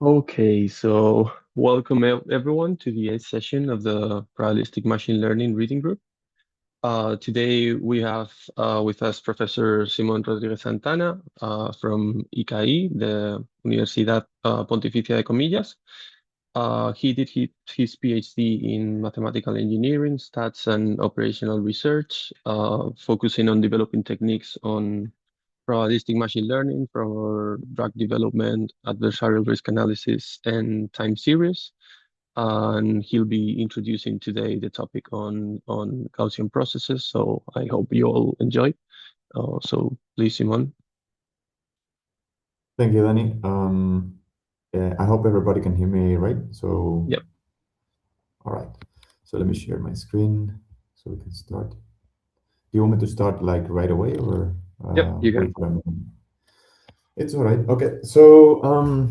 Okay, so welcome everyone to the eighth session of the Probabilistic Machine Learning Reading Group. Today we have with us Professor Simón Rodríguez Santana from ICAI, the Universidad Pontificia de Comillas. He did his PhD in mathematical engineering, stats, and operational research, focusing on developing techniques on probabilistic machine learning for drug development, adversarial risk analysis, and time series. And he'll be introducing today the topic on Gaussian processes. So I hope you all enjoy. So please, Simon. Thank you, Danny. I hope everybody can hear me right. So, Yep, all right. So let me share my screen so we can start. Do you want me to start like right away or yep, you wait can. for a moment? It's all right. Okay. So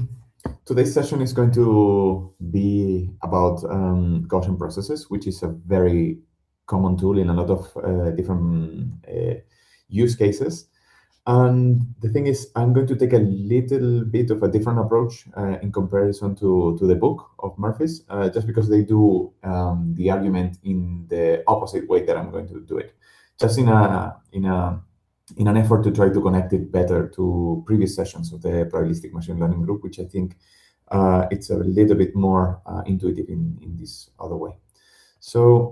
today's session is going to be about Gaussian processes, which is a very common tool in a lot of different use cases. And the thing is, I'm going to take a little bit of a different approach in comparison to the book of Murphy's, just because they do the argument in the opposite way that I'm going to do it, just in an effort to try to connect it better to previous sessions of the probabilistic machine learning group, which I think it's a little bit more intuitive in this other way. So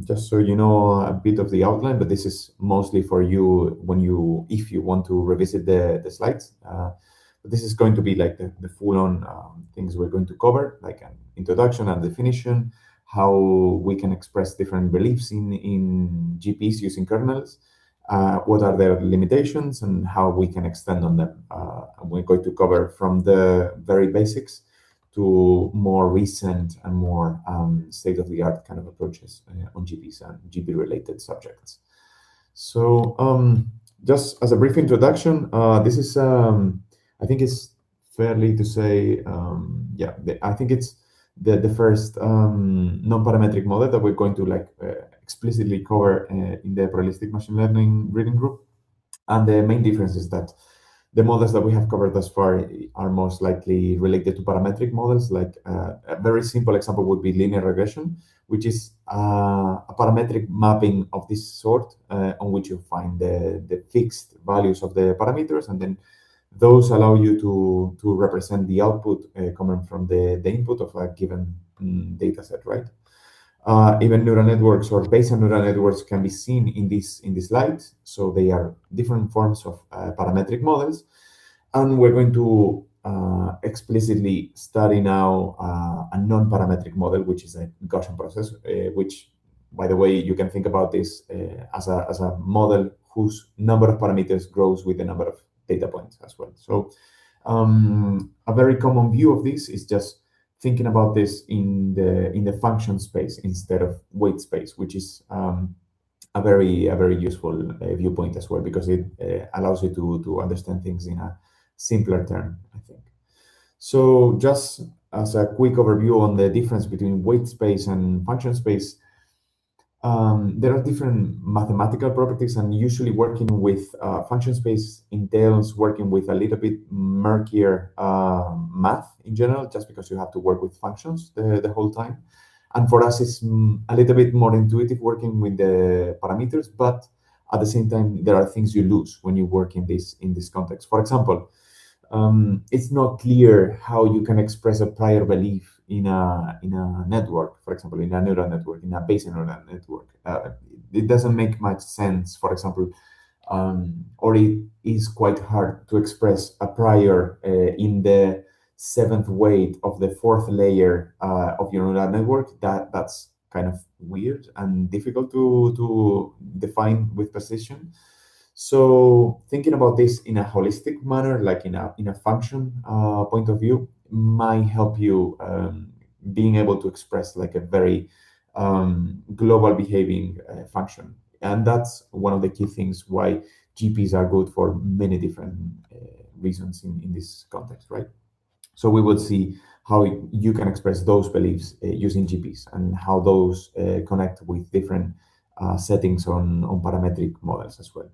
just so you know a bit of the outline, but this is mostly for you if you want to revisit the slides. But this is going to be like the full-on things we're going to cover, like an introduction and definition, how we can express different beliefs in GPs using kernels, what are their limitations, and how we can extend on them. And we're going to cover from the very basics to more recent and more state-of-the-art kind of approaches on GPs and GP-related subjects. So just as a brief introduction, this is, I think it's fairly to say, I think it's the first non-parametric model that we're going to explicitly cover in the probabilistic machine learning reading group. And the main difference is that the models that we have covered thus far are most likely related to parametric models. Like a very simple example would be linear regression, which is a parametric mapping of this sort on which you find the fixed values of the parameters, and then those allow you to represent the output coming from the input of a given data set, right? Even neural networks or Bayesian neural networks can be seen in this slide. So they are different forms of parametric models, and we're going to explicitly study now a non-parametric model, which is a Gaussian process, which, by the way, you can think about this as a model whose number of parameters grows with the number of data points as well. So a very common view of this is just thinking about this in the function space instead of weight space, which is a very useful viewpoint as well, because it allows you to understand things in a simpler term, I think. So just as a quick overview on the difference between weight space and function space, there are different mathematical properties, and usually working with function space entails working with a little bit murkier math in general, just because you have to work with functions the whole time. And for us, it's a little bit more intuitive working with the parameters, but at the same time, there are things you lose when you work in this context. For example, it's not clear how you can express a prior belief in a network, for example, in a neural network, in a Bayesian neural network. It doesn't make much sense, for example, or it is quite hard to express a prior in the seventh weight of the fourth layer of your neural network. That's kind of weird and difficult to define with precision. So thinking about this in a holistic manner, like in a function point of view, might help you being able to express like a very global behaving function. And that's one of the key things why GPs are good for many different reasons in this context, right? So we will see how you can express those beliefs using GPs and how those connect with different settings on parametric models as well.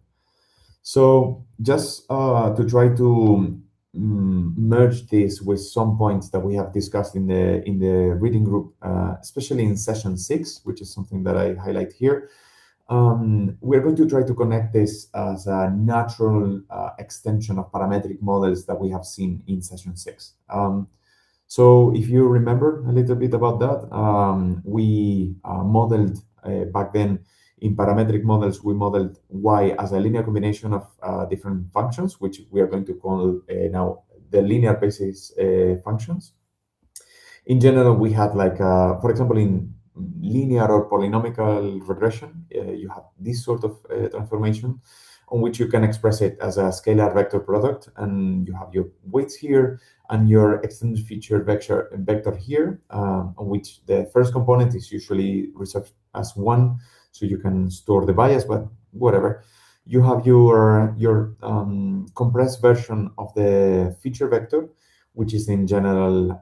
So just to try to merge this with some points that we have discussed in the reading group, especially in session 6, which is something that I highlight here. We're going to try to connect this as a natural extension of parametric models that we have seen in session 6. So if you remember a little bit about that, we modeled back then in parametric models, we modeled y as a linear combination of different functions, which we are going to call now the linear basis functions. In general, we had like, for example, in linear or polynomial regression, you have this sort of transformation on which you can express it as a scalar vector product, and you have your weights here and your extended feature vector here, on which the first component is usually reserved as 1, so you can store the bias, but whatever. You have your compressed version of the feature vector, which is in general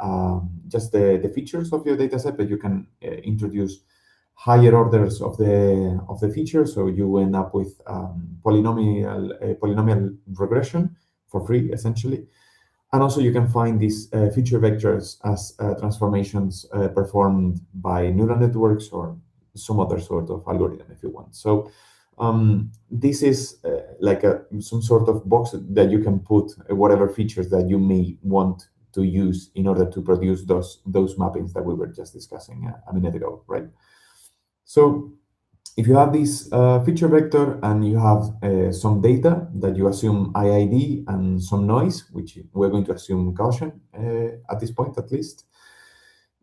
just the features of your data set, but you can introduce higher orders of the features, so you end up with polynomial regression for free, essentially. And also you can find these feature vectors as transformations performed by neural networks or some other sort of algorithm if you want. So this is like some sort of box that you can put whatever features that you may want to use in order to produce those mappings that we were just discussing a minute ago, right? So if you have this feature vector and you have some data that you assume IID and some noise, which we're going to assume Gaussian at this point at least.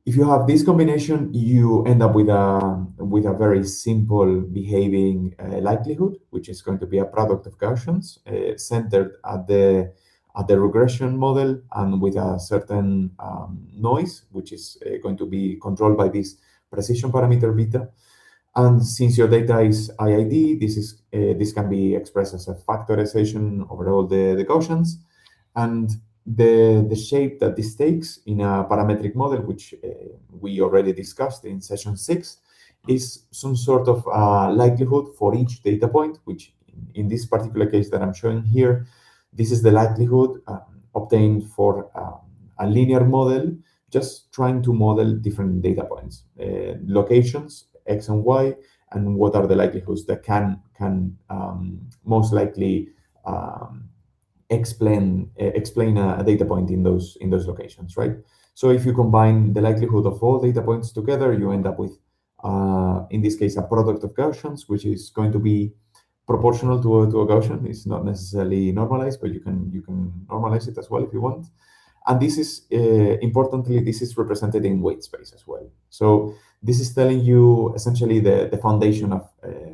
If you have this combination, you end up with a very simple behaving likelihood, which is going to be a product of Gaussians centered at the regression model and with a certain noise, which is going to be controlled by this precision parameter beta. And since your data is IID, this can be expressed as a factorization over all the Gaussians. And the shape that this takes in a parametric model, which we already discussed in session 6, is some sort of likelihood for each data point, which in this particular case that I'm showing here, this is the likelihood obtained for a linear model, just trying to model different data points, locations, X and Y, and what are the likelihoods that can most likely explain a data point in those locations, right? So if you combine the likelihood of all data points together, you end up with, in this case, a product of Gaussians, which is going to be proportional to a Gaussian. It's not necessarily normalized, but you can normalize it as well if you want. And this is, importantly, this is represented in weight space as well. So this is telling you essentially the foundation of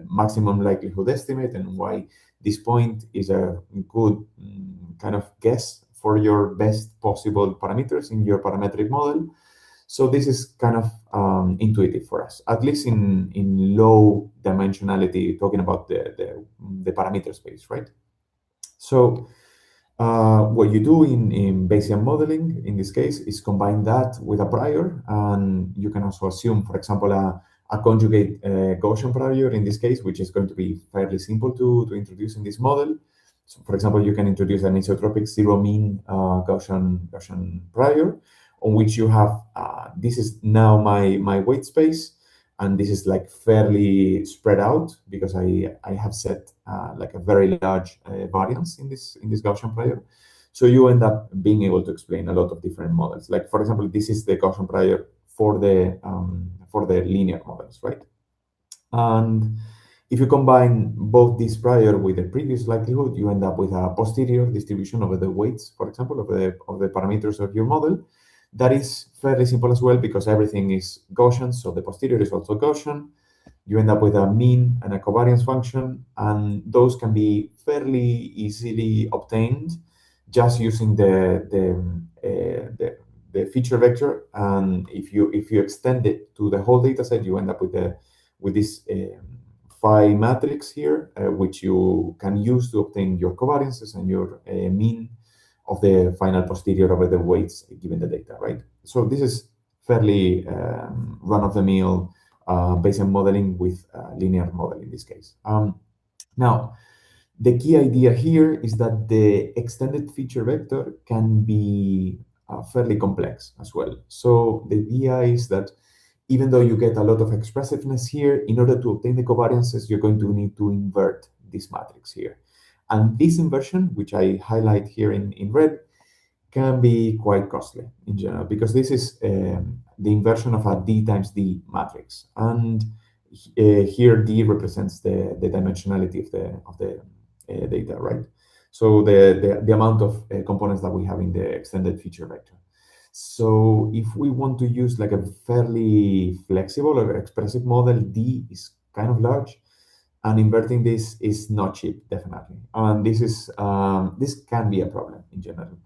maximum likelihood estimate and why this point is a good kind of guess for your best possible parameters in your parametric model. So this is kind of intuitive for us, at least in low dimensionality, talking about the parameter space, right? So what you do in Bayesian modeling, in this case, is combine that with a prior, and you can also assume, for example, a conjugate Gaussian prior in this case, which is going to be fairly simple to introduce in this model. So, for example, you can introduce an isotropic zero mean Gaussian prior, on which you have, this is now my weight space, and this is like fairly spread out because I have set like a very large variance in this Gaussian prior. So you end up being able to explain a lot of different models. Like for example, this is the Gaussian prior for the linear models, right? And if you combine both this prior with the previous likelihood, you end up with a posterior distribution over the weights, for example, of the parameters of your model. That is fairly simple as well because everything is Gaussian, so the posterior is also Gaussian. You end up with a mean and a covariance function, and those can be fairly easily obtained just using the feature vector. And if you extend it to the whole data set, you end up with this phi matrix here, which you can use to obtain your covariances and your mean of the final posterior over the weights given the data, right? So this is fairly run-of-the-mill Bayesian modeling with linear model in this case. Now, The key idea here is that the extended feature vector can be fairly complex as well. So the idea is that even though you get a lot of expressiveness here, in order to obtain the covariances, you're going to need to invert this matrix here. And this inversion, which I highlight here in red, can be quite costly in general because this is the inversion of a d times d matrix, and here d represents the dimensionality of the data, right? So the amount of components that we have in the extended feature vector. So if we want to use like a fairly flexible or expressive model, d is kind of large, and inverting this is not cheap, definitely. And this can be a problem in general.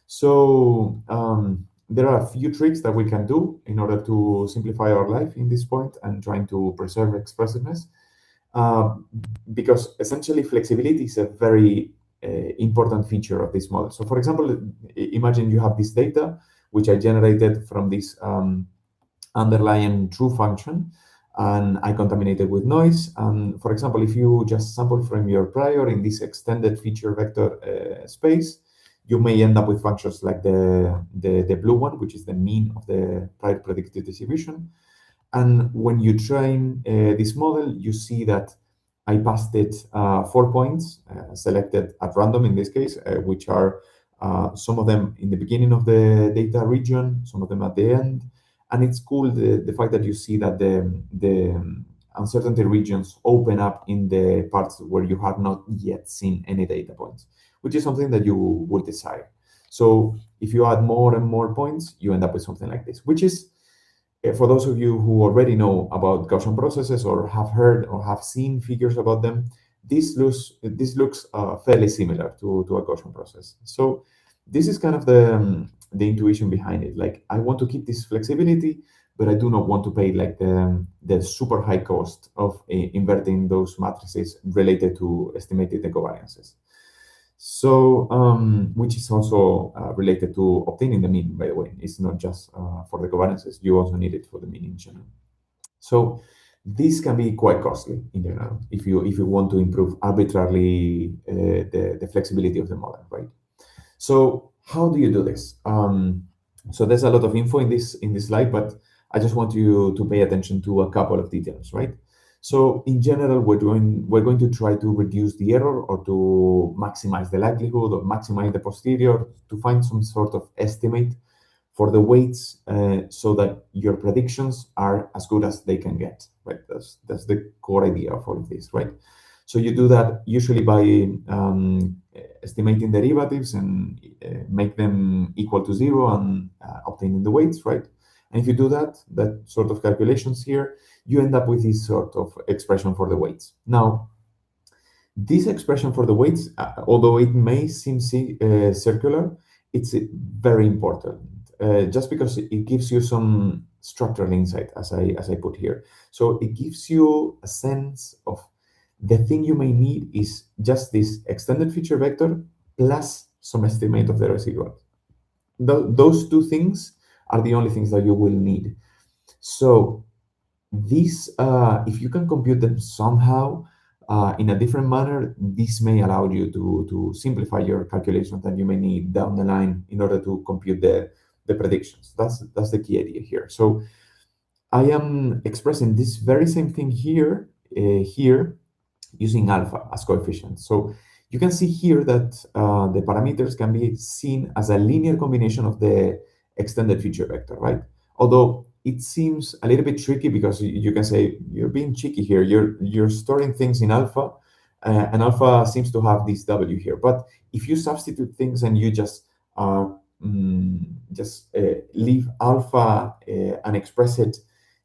So there are a few tricks that we can do in order to simplify our life in this point and trying to preserve expressiveness. Uh, because essentially flexibility is a very important feature of this model. So for example, imagine you have this data, which I generated from this underlying true function, and I contaminate it with noise. And for example, if you just sample from your prior in this extended feature vector space, you may end up with functions like the blue one, which is the mean of the prior predicted distribution. And when you train this model, you see that I passed it 4 points selected at random in this case, which are some of them in the beginning of the data region, some of them at the end. And it's cool the fact that you see that the uncertainty regions open up in the parts where you have not yet seen any data points, which is something that you would desire. So if you add more and more points, you end up with something like this, which is for those of you who already know about Gaussian processes or have heard or have seen figures about them, this looks fairly similar to a Gaussian process. So this is kind of the intuition behind it. Like I want to keep this flexibility, but I do not want to pay like the super high cost of inverting those matrices related to estimated the covariances. So, which is also related to obtaining the mean, by the way. It's not just for the covariances, you also need it for the mean in general. So this can be quite costly in general if you want to improve arbitrarily the flexibility of the model, right? So how do you do this? So there's a lot of info in this slide, but I just want you to pay attention to a couple of details, right? So in general, we're going to try to reduce the error or to maximize the likelihood or maximize the posterior to find some sort of estimate for the weights so that your predictions are as good as they can get, right? That's the core idea of all of this, right? So you do that usually by estimating derivatives and make them equal to zero and obtaining the weights, right? And if you do that sort of calculations here, you end up with this sort of expression for the weights. Now, this expression for the weights, although it may seem circular, it's very important just because it gives you some structural insight, as I put here. So it gives you a sense of the thing you may need is just this extended feature vector plus some estimate of the residual. Those two things are the only things that you will need. So these, if you can compute them somehow in a different manner, this may allow you to simplify your calculations that you may need down the line in order to compute the predictions. That's the key idea here. So I am expressing this very same thing here using alpha as coefficient. So you can see here that the parameters can be seen as a linear combination of the extended feature vector, right? Although it seems a little bit tricky because you can say you're being cheeky here. You're storing things in alpha, and alpha seems to have this W here. But if you substitute things and you leave alpha and express it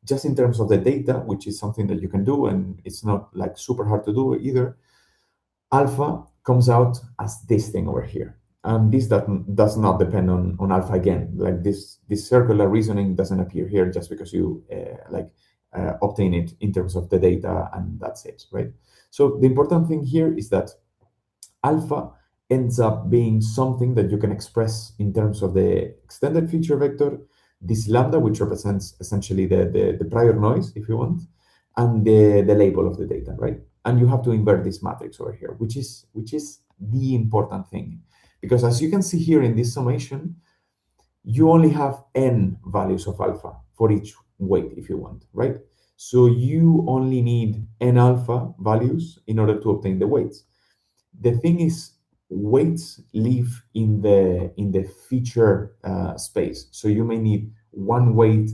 just in terms of the data, which is something that you can do, and it's not like super hard to do either, alpha comes out as this thing over here. And this does not depend on alpha again. Like this circular reasoning doesn't appear here just because you obtain it in terms of the data and that's it, right? So the important thing here is that alpha ends up being something that you can express in terms of the extended feature vector, this lambda, which represents essentially the prior noise, if you want, and the label of the data, right? and you have to invert this matrix over here, which is the important thing, because as you can see here in this summation, you only have n values of alpha for each weight if you want, right? So you only need n alpha values in order to obtain the weights. The thing is, weights live in the feature space, so you may need one weight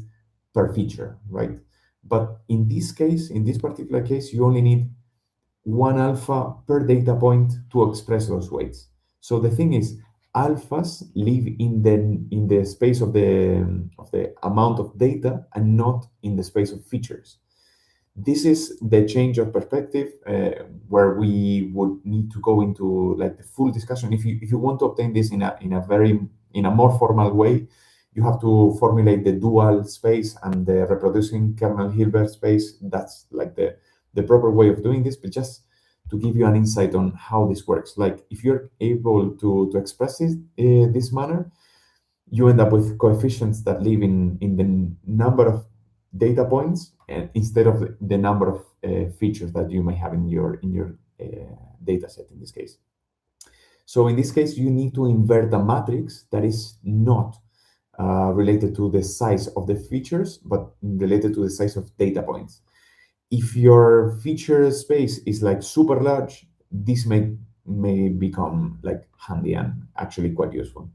per feature, right? But in this case, in this particular case, you only need one alpha per data point to express those weights. So the thing is, alphas live in the space of the amount of data and not in the space of features. This is the change of perspective where we would need to go into like the full discussion. If you want to obtain this in a more formal way, you have to formulate the dual space and the reproducing kernel Hilbert space. That's like the proper way of doing this. But just to give you an insight on how this works, like if you're able to express it this manner, you end up with coefficients that live in the number of data points and instead of the number of features that you may have in your data set in this case. So in this case, you need to invert a matrix that is not related to the size of the features, but related to the size of data points. If your feature space is like super large, this may become like handy and actually quite useful.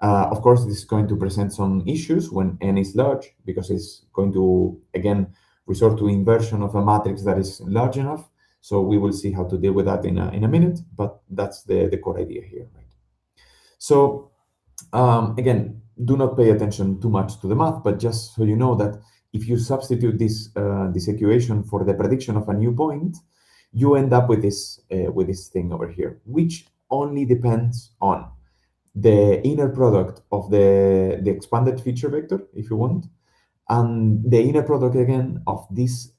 Of course, this is going to present some issues when n is large, because it's going to, again, resort to inversion of a matrix that is large enough. So we will see how to deal with that in a minute, but that's the core idea here, right? So again, do not pay attention too much to the math, but just so you know that if you substitute this equation for the prediction of a new point, you end up with this thing over here, which only depends on the inner product of the expanded feature vector, if you want, and the inner product again of this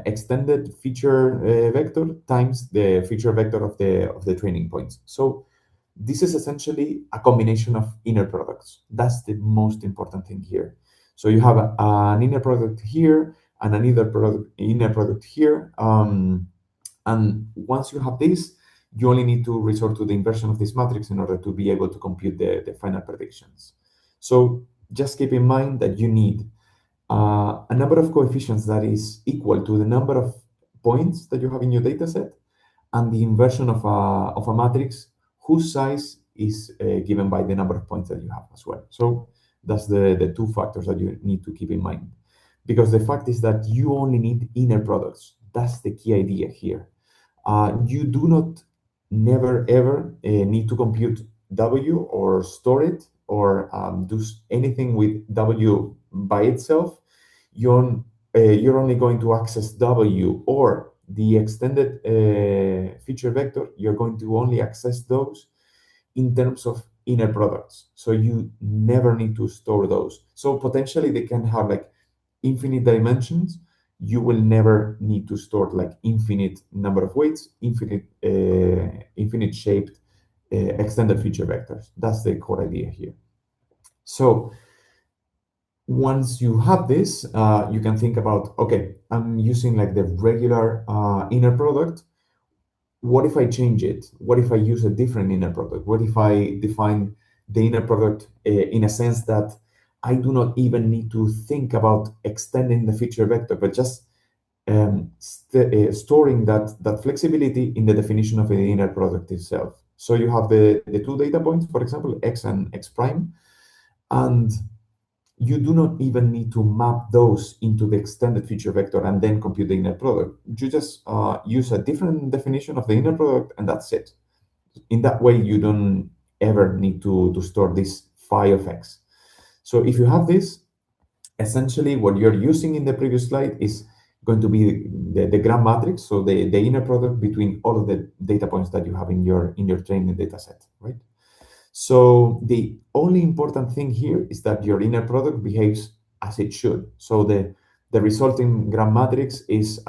extended feature vector times the feature vector of the training points. So this is essentially a combination of inner products. That's the most important thing here. So you have an inner product here and an inner product here. And once you have this, you only need to resort to the inversion of this matrix in order to be able to compute the final predictions. So just keep in mind that you need a number of coefficients that is equal to the number of points that you have in your data set and the inversion of a matrix whose size is given by the number of points that you have as well. So that's the two factors that you need to keep in mind. Because the fact is that you only need inner products. That's the key idea here. You do not never ever need to compute W or store it or do anything with W by itself. You're only going to access W or the extended feature vector. You're going to only access those in terms of inner products. So you never need to store those. So potentially they can have like infinite dimensions. You will never need to store like infinite number of weights, infinite shaped extended feature vectors. That's the core idea here. So once you have this, you can think about, okay, I'm using like the regular inner product. What if I change it? What if I use a different inner product? What if I define the inner product in a sense that I do not even need to think about extending the feature vector, but just storing that flexibility in the definition of the inner product itself. So you have the two data points, for example, x and x prime, and you do not even need to map those into the extended feature vector and then compute the inner product. You just use a different definition of the inner product, and that's it. In that way, you don't ever need to store this phi of x. So if you have this, essentially what you're using in the previous slide is going to be the gram matrix, so the inner product between all of the data points that you have in your training data set, right? So the only important thing here is that your inner product behaves as it should. So the resulting gram matrix is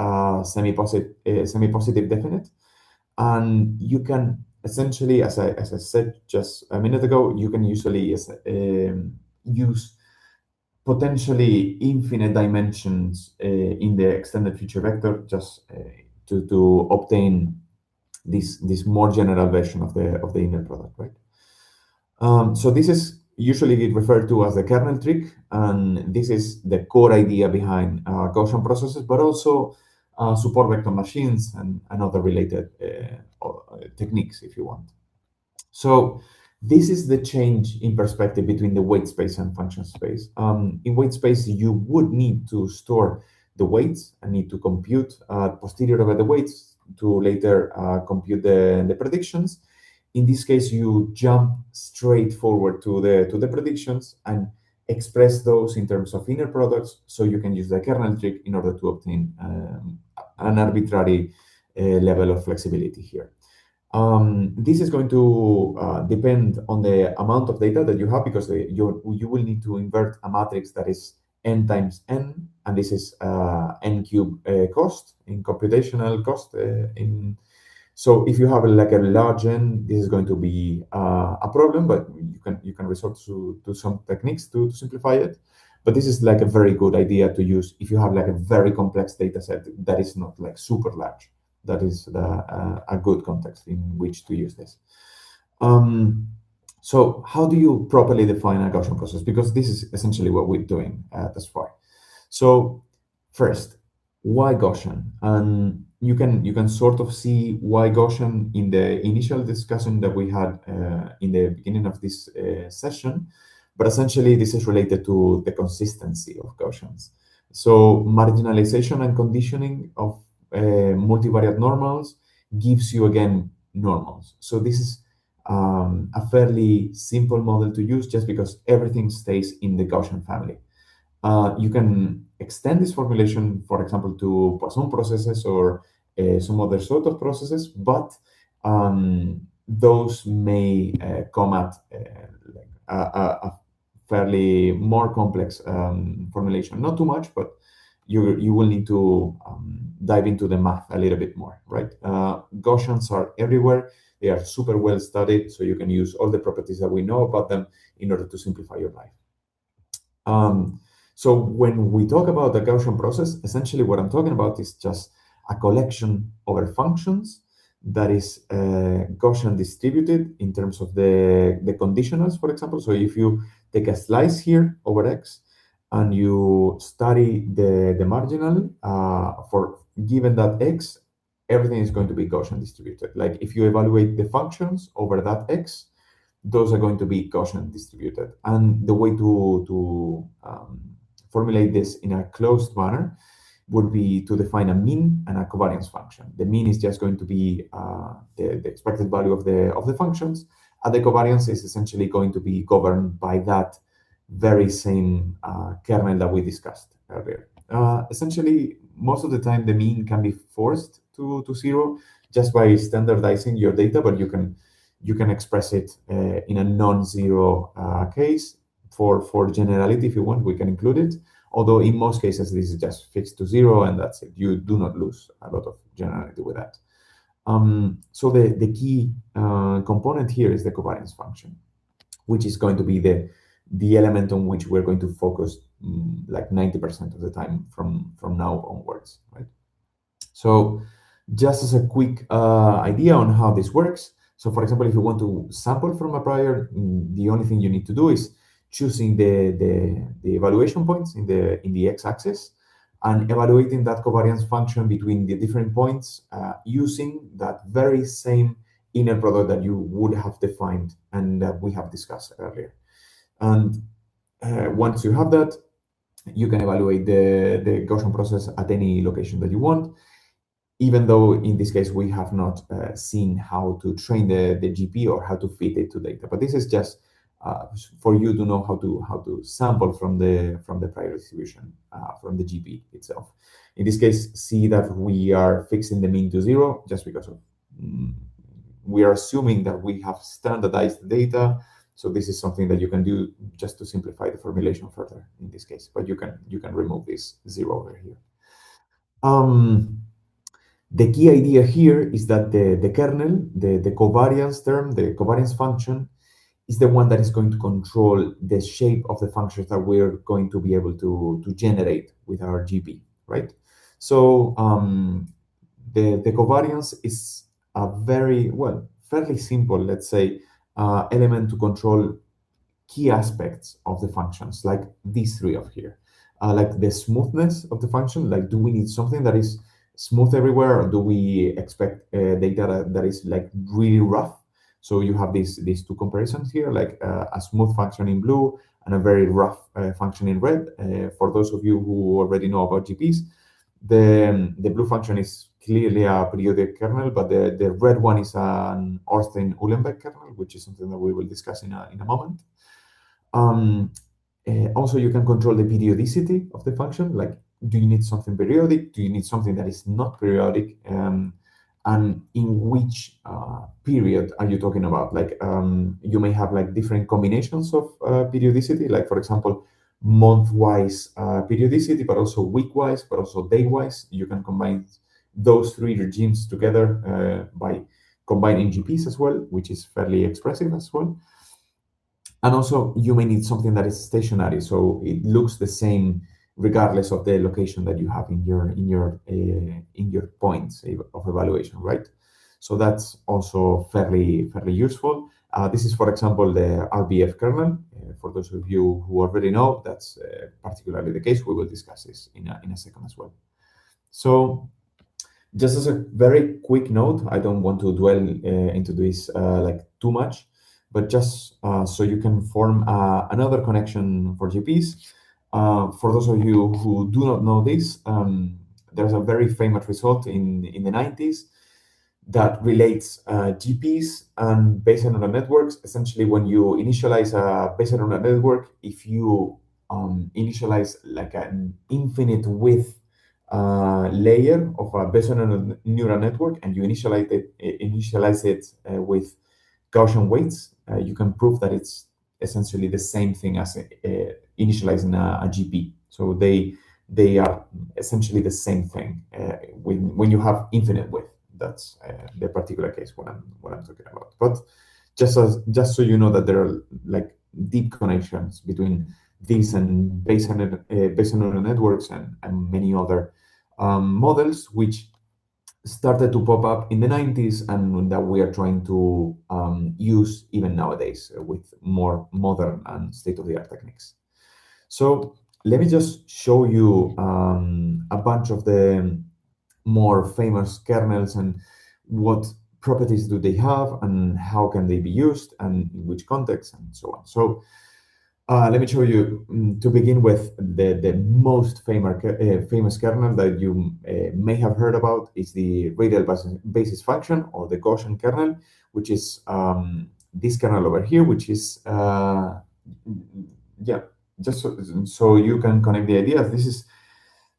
semi-positive definite, and you can essentially, as I said just a minute ago, you can usually use potentially infinite dimensions in the extended feature vector just to obtain this more general version of the inner product, right? So this is usually referred to as the kernel trick, and this is the core idea behind Gaussian processes, but also support vector machines and other related techniques, if you want. So this is the change in perspective between the weight space and function space. In weight space, you would need to store the weights and need to compute posterior over the weights to later compute the predictions. In this case, you jump straight forward to the predictions and express those in terms of inner products, so you can use the kernel trick in order to obtain an arbitrary level of flexibility here. This is going to depend on the amount of data that you have, because you will need to invert a matrix that is n times n, and this is n cube cost in computational cost. So if you have like a large n, this is going to be a problem, but you can resort to some techniques to simplify it. But this is like a very good idea to use if you have like a very complex data set that is not like super large. That is a good context in which to use this. So how do you properly define a Gaussian process? Because this is essentially what we're doing thus far. So first, why Gaussian? And you can sort of see why Gaussian in the initial discussion that we had in the beginning of this session. But essentially, this is related to the consistency of Gaussians. So marginalization and conditioning of multivariate normals gives you again normals. So this is a fairly simple model to use, just because everything stays in the Gaussian family. You can extend this formulation, for example, to Poisson processes or some other sort of processes, but those may come at like a fairly more complex formulation. Not too much, but you will need to dive into the math a little bit more, right? Gaussians are everywhere. They are super well studied, so you can use all the properties that we know about them in order to simplify your life. So when we talk about the Gaussian process, essentially what I'm talking about is just a collection over functions that is Gaussian distributed in terms of the conditionals, for example. So if you take a slice here over X and you study the marginal for given that X, everything is going to be Gaussian distributed. Like if you evaluate the functions over that X, those are going to be Gaussian distributed. And the way to formulate this in a closed manner would be to define a mean and a covariance function. The mean is just going to be the expected value of the functions, and the covariance is essentially going to be governed by that very same kernel that we discussed earlier. Essentially, most of the time, the mean can be forced to zero just by standardizing your data, but you can express it in a non-zero case. For generality, if you want, we can include it. Although in most cases, this is just fixed to zero, and that's it. You do not lose a lot of generality with that. So the key component here is the covariance function, which is going to be the element on which we're going to focus like 90% of the time from now onwards, right? So just as a quick idea on how this works. So for example, if you want to sample from a prior, the only thing you need to do is choosing the evaluation points in the x-axis and evaluating that covariance function between the different points using that very same inner product that you would have defined and that we have discussed earlier. And once you have that, you can evaluate the Gaussian process at any location that you want, even though in this case we have not seen how to train the GP or how to fit it to data. But this is just for you to know how to sample from the prior distribution from the GP itself. In this case, see that we are fixing the mean to zero just because of we are assuming that we have standardized the data. So this is something that you can do just to simplify the formulation further in this case. But you can remove this zero over here. The key idea here is that the kernel, the covariance term, the covariance function, is the one that is going to control the shape of the functions that we're going to be able to generate with our GP, right? So The covariance is a very, well, fairly simple, let's say, element to control key aspects of the functions, like these three of here, like the smoothness of the function. Like, do we need something that is smooth everywhere, or do we expect data that is like really rough? So you have these two comparisons here, like a smooth function in blue and a very rough function in red. For those of you who already know about GPs, the blue function is clearly a periodic kernel, but the red one is an Ornstein-Uhlenbeck kernel, which is something that we will discuss in a moment. Um, Also, you can control the periodicity of the function. Like, do you need something periodic? Do you need something that is not periodic? And in which period are you talking about? Like, you may have like different combinations of periodicity. Like, for example, month-wise periodicity, but also week-wise, but also day-wise. You can combine those three regimes together by combining GPs as well, which is fairly expressive as well. And also, you may need something that is stationary, so it looks the same regardless of the location that you have in your points of evaluation, right? So that's also fairly useful. This is, for example, the RBF kernel. For those of you who already know, that's particularly the case. We will discuss this in a second as well. So just as a very quick note, I don't want to dwell into this like too much, but just so you can form another connection for GPs. For those of you who do not know this, there's a very famous result in the 90s that relates GPs and Bayesian neural networks. Essentially, when you initialize a Bayesian neural network, if you initialize like an infinite width layer of a Bayesian neural network, and you initialize it with Gaussian weights, you can prove that it's essentially the same thing as initializing a GP. So they are essentially the same thing when you have infinite width. That's the particular case what I'm talking about. But just so you know that there are like deep connections between these and Bayesian neural networks and many other models which started to pop up in the 90s and that we are trying to use even nowadays with more modern and state-of-the-art techniques. So let me just show you a bunch of the more famous kernels and what properties do they have and how can they be used and in which context and so on. So let me show you, to begin with, the most famous kernel that you may have heard about is the radial basis function, or the Gaussian kernel, which is this kernel over here, which is, yeah, just so you can connect the ideas. This is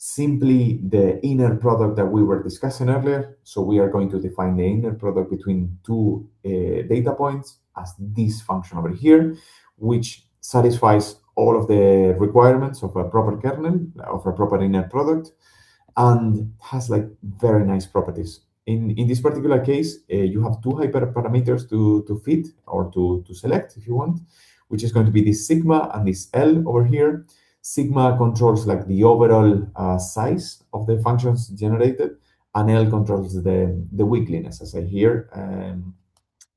simply the inner product that we were discussing earlier. So we are going to define the inner product between two data points as this function over here, which satisfies all of the requirements of a proper kernel, of a proper inner product, and has like very nice properties. In this particular case, you have two hyperparameters to fit or to select if you want, which is going to be this sigma and this L over here. Sigma controls like the overall size of the functions generated, and L controls the weakliness, as I hear.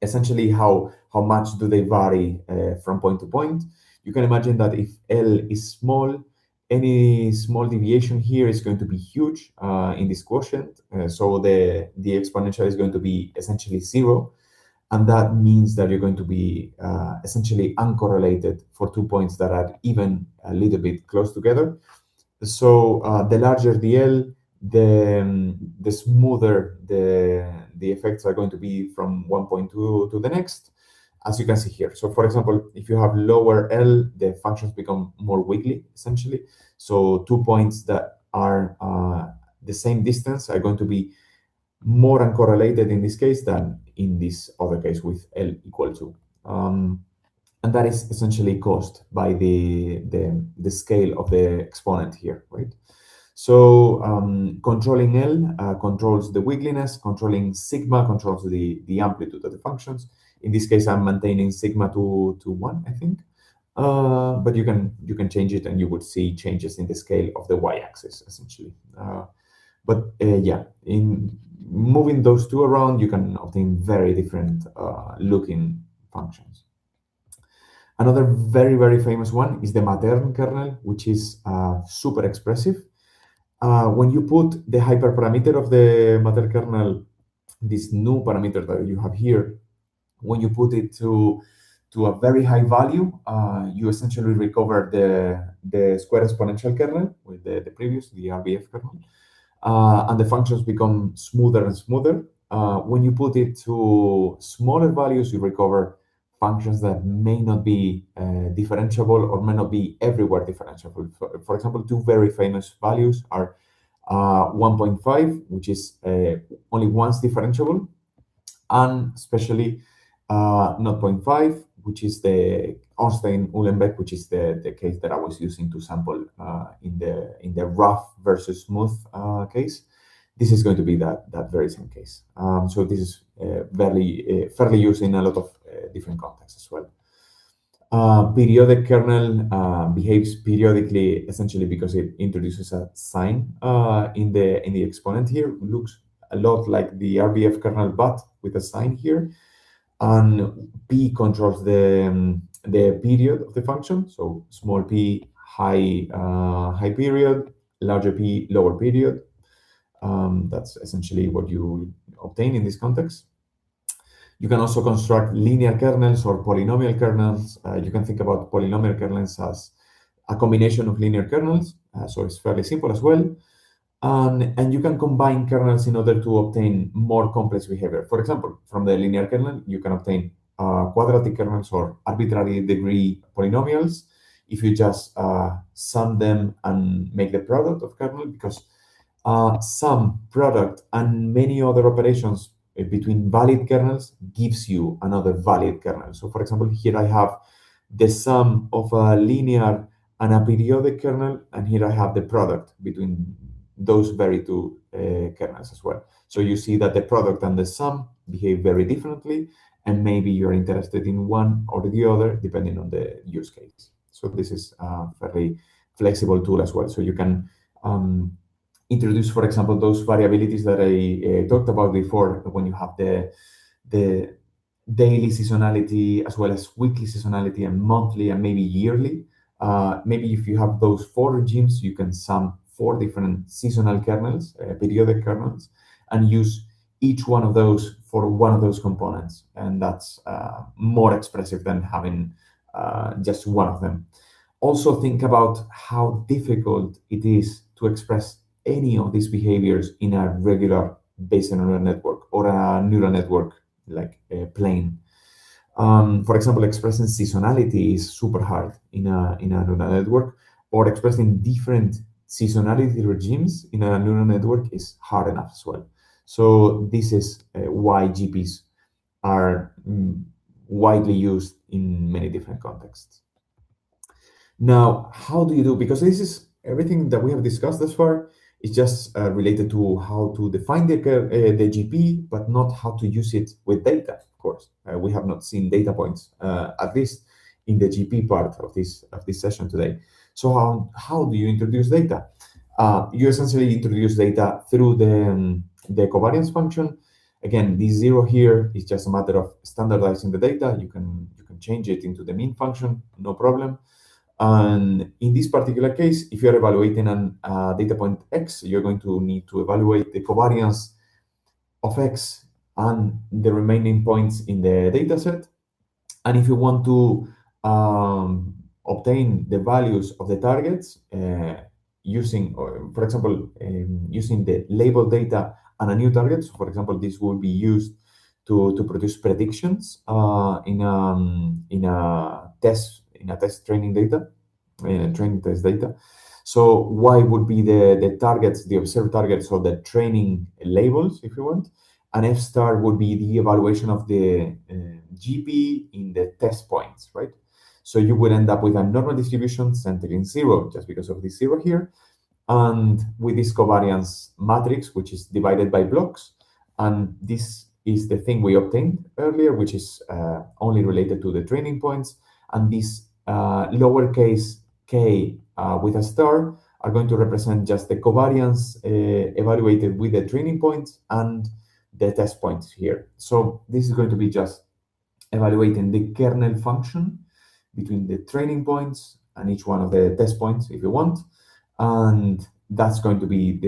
Essentially, how much do they vary from point to point. You can imagine that if L is small, any small deviation here is going to be huge in this quotient. So the exponential is going to be essentially zero. And that means that you're going to be essentially uncorrelated for 2 points that are even a little bit close together. So the larger the L, the smoother the effects are going to be from one point to the next, as you can see here. So for example, if you have lower L, the functions become more wiggly, essentially. So 2 points that are the same distance are going to be more uncorrelated in this case than in this other case with L equal to. And that is essentially caused by the scale of the exponent here, right? So controlling L controls the wiggliness, controlling sigma controls the amplitude of the functions. In this case, I'm maintaining sigma to 1, I think. But you can change it and you would see changes in the scale of the y-axis, essentially. But yeah, moving those two around, you can obtain very different looking functions. Another very, very famous one is the matern kernel, which is super expressive. When you put the hyperparameter of the mater kernel, this new parameter that you have here, when you put it to a very high value, you essentially recover the square exponential kernel with the previous, the RBF kernel, and the functions become smoother and smoother. When you put it to smaller values, you recover functions that may not be differentiable or may not be everywhere differentiable. For example, two very famous values are 1.5, which is only once differentiable, and especially 0.5, which is the Ornstein-Uhlenbeck, which is the case that I was using to sample in the rough versus smooth case. This is going to be that very same case. So this is fairly used in a lot of different contexts as well. Periodic kernel behaves periodically, essentially because it introduces a sign in the exponent here. It looks a lot like the RBF kernel, but with a sign here. And p controls the period of the function. So small p, high period, larger p, lower period. That's essentially what you obtain in this context. You can also construct linear kernels or polynomial kernels. You can think about polynomial kernels as a combination of linear kernels. So it's fairly simple as well. And you can combine kernels in order to obtain more complex behavior. For example, from the linear kernel, you can obtain quadratic kernels or arbitrary degree polynomials if you just sum them and make the product of kernel, because sum, product, and many other operations between valid kernels gives you another valid kernel. So for example, here I have the sum of a linear and a periodic kernel, and here I have the product between those very two kernels as well. So you see that the product and the sum behave very differently, and maybe you're interested in one or the other depending on the use case. So this is a fairly flexible tool as well. So you can introduce, for example, those variabilities that I talked about before, when you have the daily seasonality as well as weekly seasonality and monthly and maybe yearly. Maybe if you have those four regimes, you can sum four different seasonal kernels, periodic kernels, and use each one of those for one of those components. And that's more expressive than having just one of them. Also think about how difficult it is to express any of these behaviors in a regular Bayesian neural network or a neural network like a plane. For example, expressing seasonality is super hard in a neural network, or expressing different seasonality regimes in a neural network is hard enough as well. So this is why GPs are widely used in many different contexts. Now, how do you do? Because this is everything that we have discussed thus far is just related to how to define the GP, but not how to use it with data. Of course, we have not seen data points, at least in the GP part of this session today. So how do you introduce data? You essentially introduce data through the covariance function. Again, this zero here is just a matter of standardizing the data. You can change it into the mean function, no problem. And in this particular case, if you're evaluating a data point x, you're going to need to evaluate the covariance of x and the remaining points in the data set. And if you want to obtain the values of the targets using, for example, using the labeled data and a new target. So for example, this will be used to produce predictions in a test training data, training test data. So y would be the targets, the observed targets, or the training labels, if you want. And f star would be the evaluation of the GP in the test points, right? So you would end up with a normal distribution centered in zero, just because of this zero here, and with this covariance matrix, which is divided by blocks. And this is the thing we obtained earlier, which is only related to the training points. And this lowercase k with a star are going to represent just the covariance evaluated with the training points and the test points here. So this is going to be just evaluating the kernel function between the training points and each one of the test points if you want. And that's going to be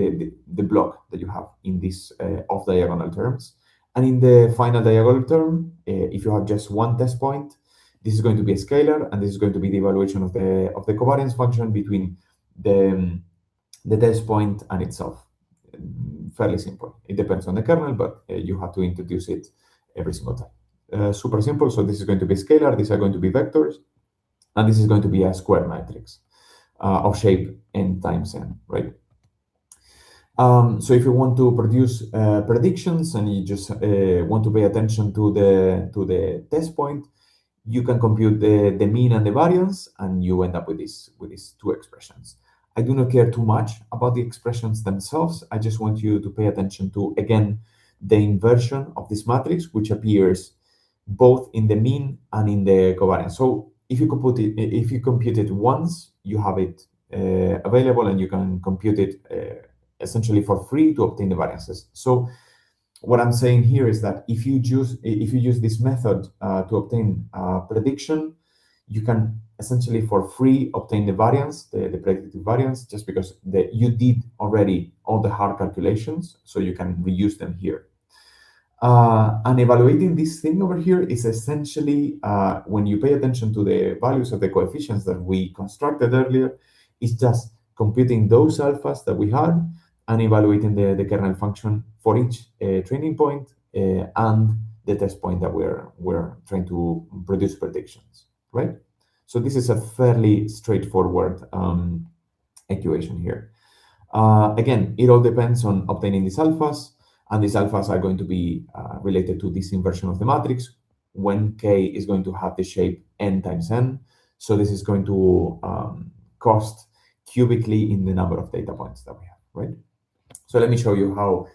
the block that you have in these off diagonal terms. And in the final diagonal term, if you have just one test point, this is going to be a scalar, and this is going to be the evaluation of the covariance function between the the test point and itself. Fairly simple. It depends on the kernel, but you have to introduce it every single time. Super simple. So this is going to be scalar, these are going to be vectors, and this is going to be a square matrix of shape n times n, right? So if you want to produce predictions and you just want to pay attention to the test point, you can compute the mean and the variance, and you end up with these two expressions. I do not care too much about the expressions themselves. I just want you to pay attention to, again, the inversion of this matrix, which appears both in the mean and in the covariance. So if you compute it once, you have it available, and you can compute it essentially for free to obtain the variances. So what I'm saying here is that if you use this method to obtain prediction, you can essentially for free obtain the variance, the predictive variance, just because you did already all the hard calculations, so you can reuse them here. And evaluating this thing over here is essentially, when you pay attention to the values of the coefficients that we constructed earlier, it's just computing those alphas that we had and evaluating the kernel function for each training point and the test point that we're trying to produce predictions, right? So this is a fairly straightforward equation here. Again, it all depends on obtaining these alphas, and these alphas are going to be related to this inversion of the matrix when K is going to have the shape n times n. So this is going to cost cubically in the number of data points that we have, right? So let me show you how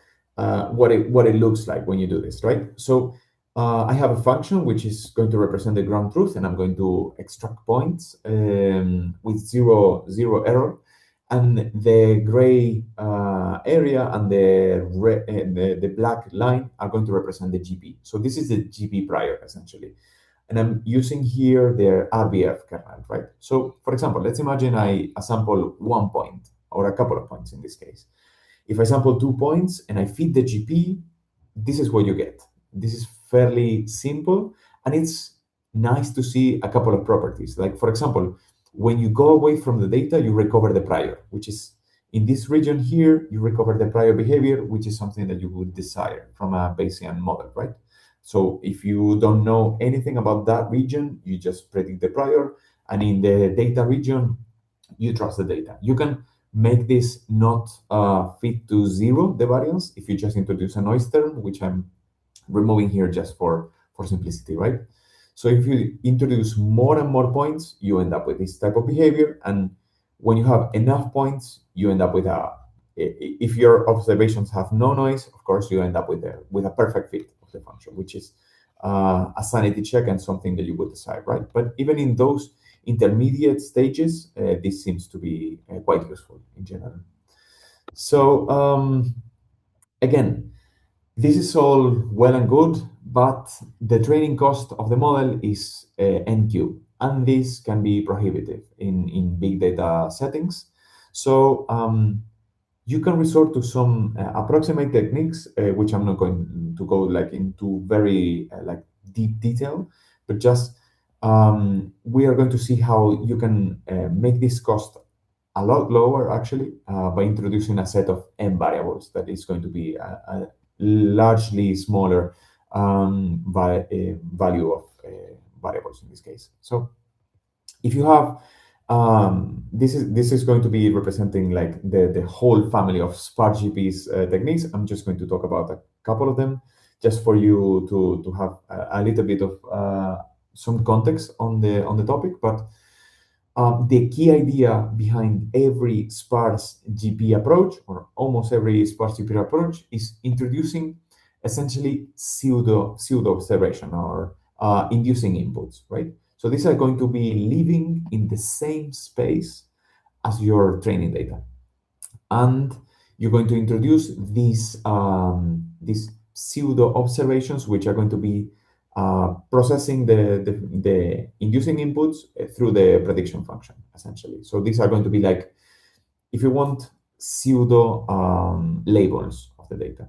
what it looks like when you do this, right? So I have a function which is going to represent the ground truth, and I'm going to extract points with zero error. And the gray area and the black line are going to represent the GP. So this is the GP prior, essentially. And I'm using here the RBF kernel, right? So for example, let's imagine I sample 1 point, or a couple of points in this case. If I sample 2 points and I feed the GP, this is what you get. This is fairly simple, and it's nice to see a couple of properties. Like, for example, when you go away from the data, you recover the prior, which is in this region here, you recover the prior behavior, which is something that you would desire from a Bayesian model, right? So if you don't know anything about that region, you just predict the prior, and in the data region, you trust the data. You can make this not fit to zero, the variance, if you just introduce a noise term, which I'm removing here just for simplicity, right? So if you introduce more and more points, you end up with this type of behavior. And when you have enough points, you end up with if your observations have no noise, of course, you end up with a perfect fit of the function, which is a sanity check and something that you would decide, right? But even in those intermediate stages, this seems to be quite useful in general. So again, this is all well and good, but the training cost of the model is n cube, and this can be prohibitive in big data settings. So you can resort to some approximate techniques, which I'm not going to go like into very like deep detail, but just we are going to see how you can make this cost a lot lower actually by introducing a set of n variables that is going to be a largely smaller value of variables in this case. So if you have this is going to be representing like the whole family of sparse GPs techniques. I'm just going to talk about a couple of them just for you to have a little bit of some context on the topic. But the key idea behind every sparse GP approach, or almost every sparse GP approach, is introducing essentially pseudo observation, or inducing inputs, right? So these are going to be living in the same space as your training data, and you're going to introduce these pseudo observations, which are going to be processing the inducing inputs through the prediction function, essentially. So these are going to be like, if you want, pseudo labels of the data.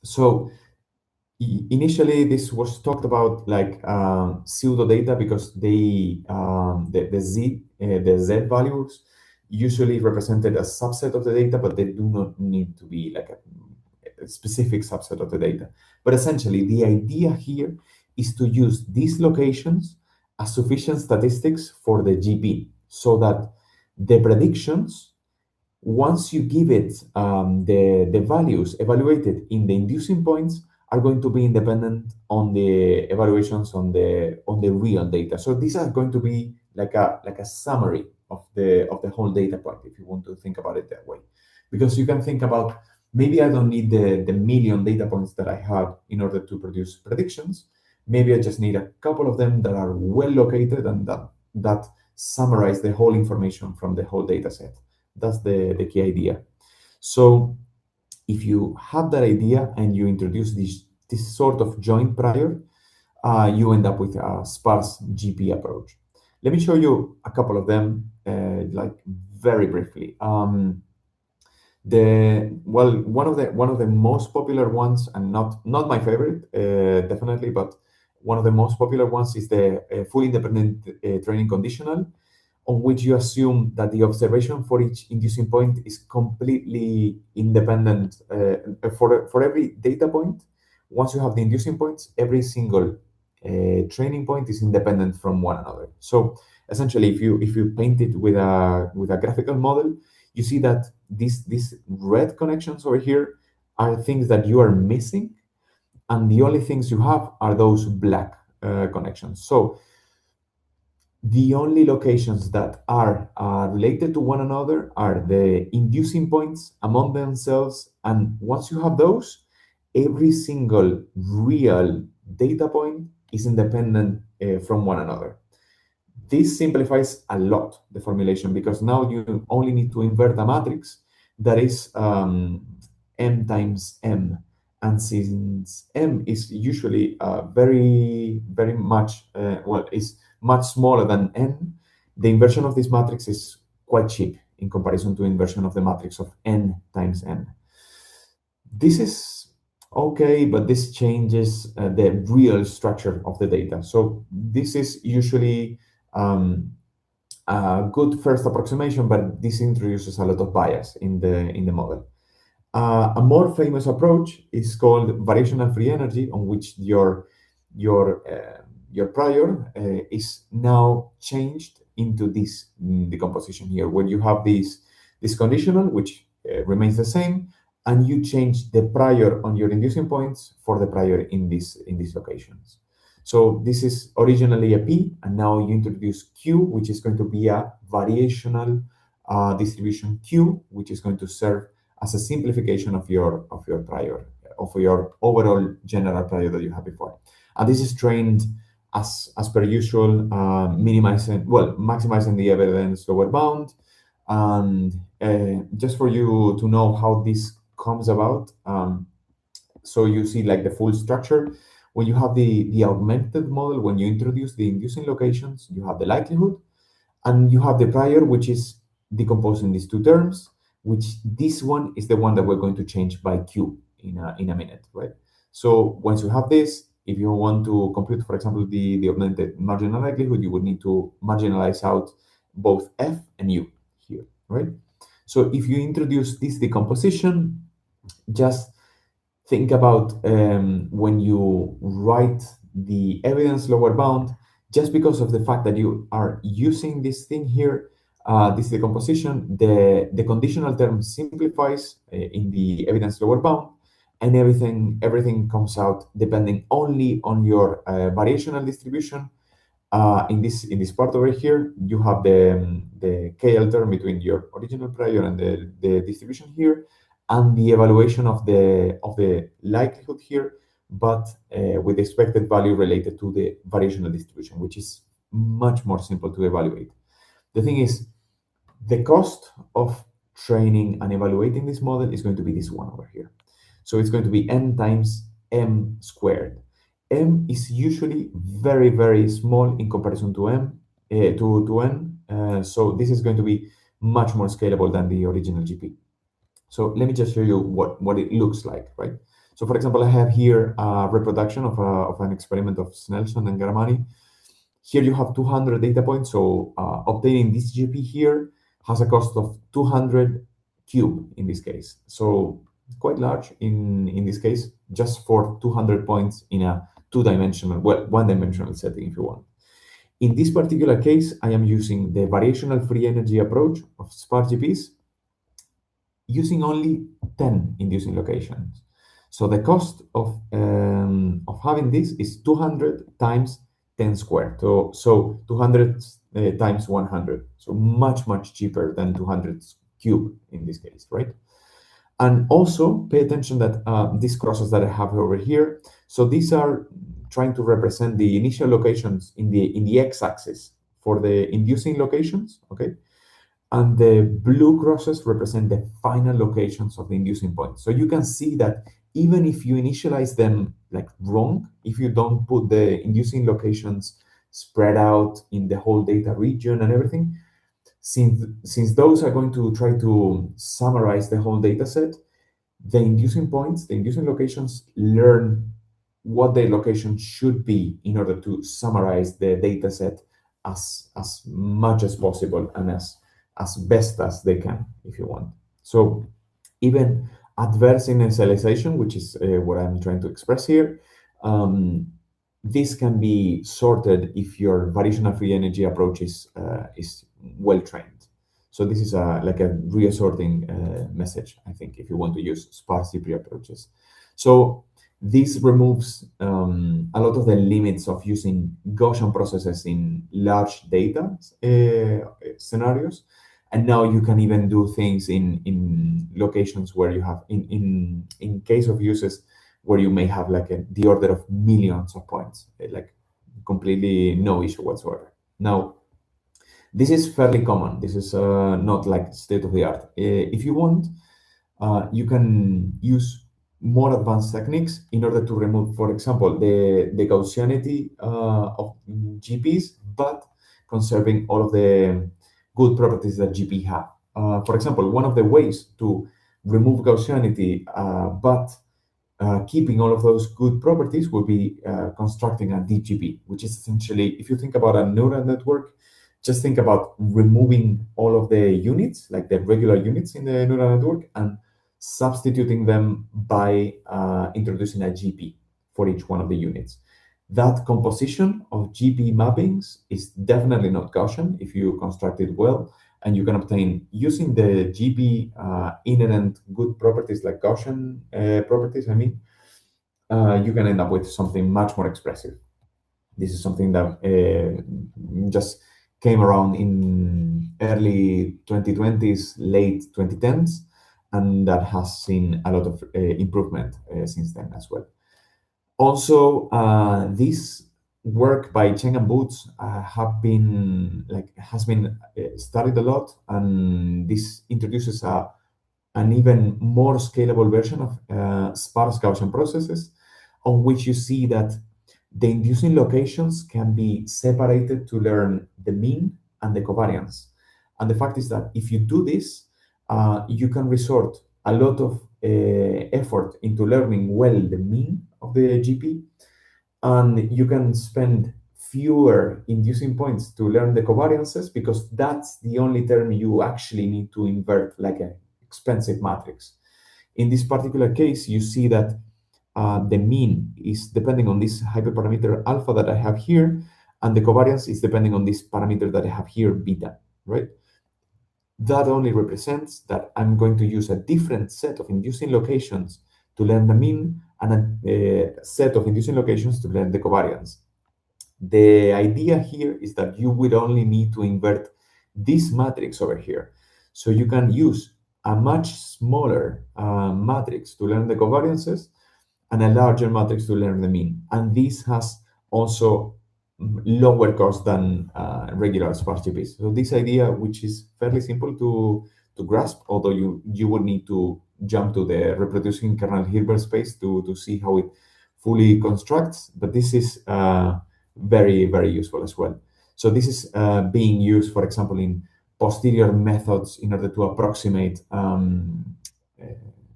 So initially this was talked about like pseudo data because the z values usually represented a subset of the data, but they do not need to be like a specific subset of the data. But essentially the idea here is to use these locations as sufficient statistics for the GP, so that the predictions, once you give it the values evaluated in the inducing points, are going to be independent on the evaluations on the real data. So these are going to be like a summary of the whole data point, if you want to think about it that way. Because you can think about, maybe I don't need the million data points that I have in order to produce predictions. Maybe I just need a couple of them that are well located and that summarize the whole information from the whole data set. That's the key idea. So if you have that idea and you introduce this sort of joint prior, you end up with a sparse GP approach. Let me show you a couple of them, like very briefly. One of the most popular ones, and not my favorite, definitely, but one of the most popular ones is the fully independent training conditional, on which you assume that the observation for each inducing point is completely independent. For every data point, once you have the inducing points, every single training point is independent from one another. So essentially, if you paint it with a graphical model, you see that these red connections over here are things that you are missing, and the only things you have are those black connections. So the only locations that are related to one another are the inducing points among themselves. And once you have those, every single real data point is independent from one another. This simplifies a lot the formulation, because now you only need to invert a matrix that is m times m. And since m is usually very much, is much smaller than n, the inversion of this matrix is quite cheap in comparison to inversion of the matrix of n times n. This is okay, but this changes the real structure of the data. So this is usually a good first approximation, but this introduces a lot of bias in the model. A more famous approach is called variational free energy, on which your your prior is now changed into this decomposition here, where you have this conditional, which remains the same, and you change the prior on your inducing points for the prior in these locations. So this is originally a P, and now you introduce Q, which is going to be a variational distribution Q, which is going to serve as a simplification of your prior, of your overall general prior that you had before. And this is trained as per usual, maximizing the evidence lower bound. And just for you to know how this comes about, so you see like the full structure. When you have the augmented model, when you introduce the inducing locations, you have the likelihood, and you have the prior, which is decomposed in these two terms, which this one is the one that we're going to change by Q in a minute, right? So once you have this, if you want to compute, for example, the augmented marginal likelihood, you would need to marginalize out both F and U here, right? So if you introduce this decomposition, just think about when you write the evidence lower bound, just because of the fact that you are using this thing here, this decomposition, the conditional term simplifies in the evidence lower bound, and everything comes out depending only on your variational distribution. In this part over here, you have the KL term between your original prior and the distribution here, and the evaluation of the likelihood here, but with the expected value related to the variational distribution, which is much more simple to evaluate. The thing is, the cost of training and evaluating this model is going to be this one over here. So it's going to be n times m squared. M is usually very, very small in comparison to to n. So this is going to be much more scalable than the original GP. So let me just show you what it looks like, right? So for example, I have here a reproduction of an experiment of Snelson and Gramani. Here you have 200 data points. So obtaining this GP here has a cost of 200 cube in this case. So quite large in this case, just for 200 points in a two-dimensional, well, one-dimensional setting if you want. In this particular case, I am using the variational free energy approach of sparse GPs using only 10 inducing locations. So the cost of having this is 200 times 10 squared. So 200 times 100. So much, much cheaper than 200 cube in this case, right? And also pay attention that these crosses that I have over here, so these are trying to represent the initial locations in the x-axis for the inducing locations, okay? And the blue crosses represent the final locations of the inducing point. So you can see that even if you initialize them like wrong, if you don't put the inducing locations spread out in the whole data region and everything, since those are going to try to summarize the whole data set, the inducing points, the inducing locations learn what the location should be in order to summarize the data set as much as possible and as best as they can, if you want. So even adverse initialization, which is what I'm trying to express here, this can be sorted if your variational free energy approach is well trained. So this is like a reassorting message, I think, if you want to use sparse GPU approaches. So this removes a lot of the limits of using Gaussian processes in large data scenarios. And now you can even do things in locations where you have, in case of uses where you may have like the order of millions of points, like completely no issue whatsoever. Now, this is fairly common. This is not like state of the art. If you want, you can use more advanced techniques in order to remove, for example, the Gaussianity of GPs, but conserving all of the good properties that GP have. For example, one of the ways to remove Gaussianity, but keeping all of those good properties would be constructing a DGP, which is essentially, if you think about a neural network, just think about removing all of the units, like the regular units in the neural network, and substituting them by introducing a GP for each one of the units. That composition of GP mappings is definitely not Gaussian if you construct it well, and you can obtain, using the GP inherent good properties like Gaussian properties, I mean, you can end up with something much more expressive. This is something that just came around in early 2020s, late 2010s, and that has seen a lot of improvement since then as well. Also, this work by Cheng and Boots has been studied a lot, and this introduces an even more scalable version of sparse Gaussian processes, on which you see that the inducing locations can be separated to learn the mean and the covariance. And the fact is that if you do this, you can resort a lot of effort into learning well the mean of the GP, and you can spend fewer inducing points to learn the covariances, because that's the only term you actually need to invert like an expensive matrix. In this particular case, you see that the mean is depending on this hyperparameter alpha that I have here, and the covariance is depending on this parameter that I have here, beta, right? That only represents that I'm going to use a different set of inducing locations to learn the mean, and a set of inducing locations to learn the covariance. The idea here is that you will only need to invert this matrix over here. So you can use a much smaller matrix to learn the covariances and a larger matrix to learn the mean. And this has also lower cost than regular sparse GPs. So this idea, which is fairly simple to grasp, although you would need to jump to the reproducing kernel Hilbert space to see how it fully constructs, but this is very, very useful as well. So this is being used, for example, in posterior methods in order to approximate uh,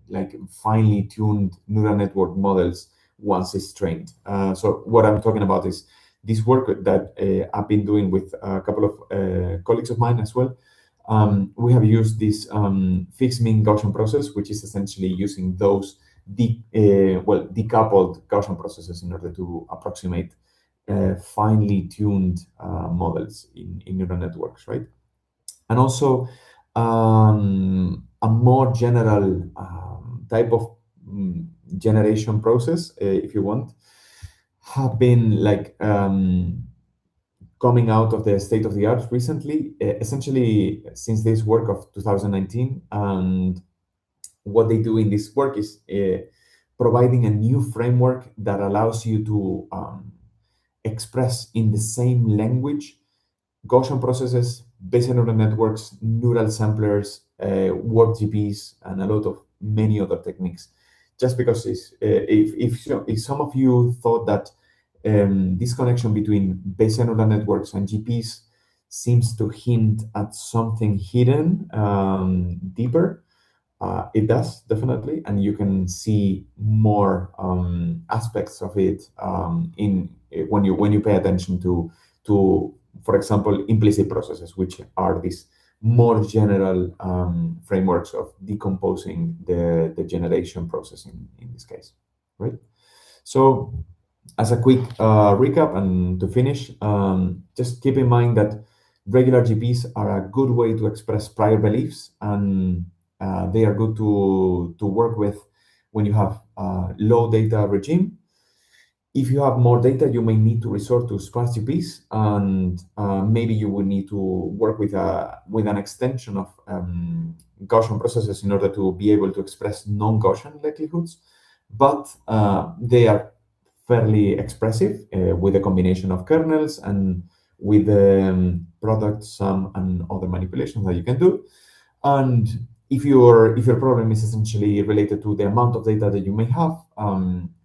like finely tuned neural network models once it's trained. So what I'm talking about is this work that I've been doing with a couple of colleagues of mine as well. We have used this fixed mean Gaussian process, which is essentially using those decoupled Gaussian processes in order to approximate finely tuned models in neural networks, right? And also a more general type of generation process, if you want, have been like coming out of the state of the art recently, essentially since this work of 2019. And what they do in this work is providing a new framework that allows you to express in the same language Gaussian processes, Bayesian neural networks, neural samplers, word GPs, and a lot of many other techniques. Just because if some of you thought that this connection between Bayesian neural networks and GPs seems to hint at something hidden deeper, it does definitely, and you can see more aspects of it in when you pay attention to, for example, implicit processes, which are these more general frameworks of decomposing the generation process in this case, right? So as a quick recap and to finish, just keep in mind that regular GPs are a good way to express prior beliefs, and they are good to work with when you have low data regime. If you have more data, you may need to resort to sparse GPs, and maybe you will need to work with an extension of Gaussian processes in order to be able to express non-Gaussian likelihoods. But they are fairly expressive with a combination of kernels and with product sum and other manipulations that you can do. And if your problem is essentially related to the amount of data that you may have,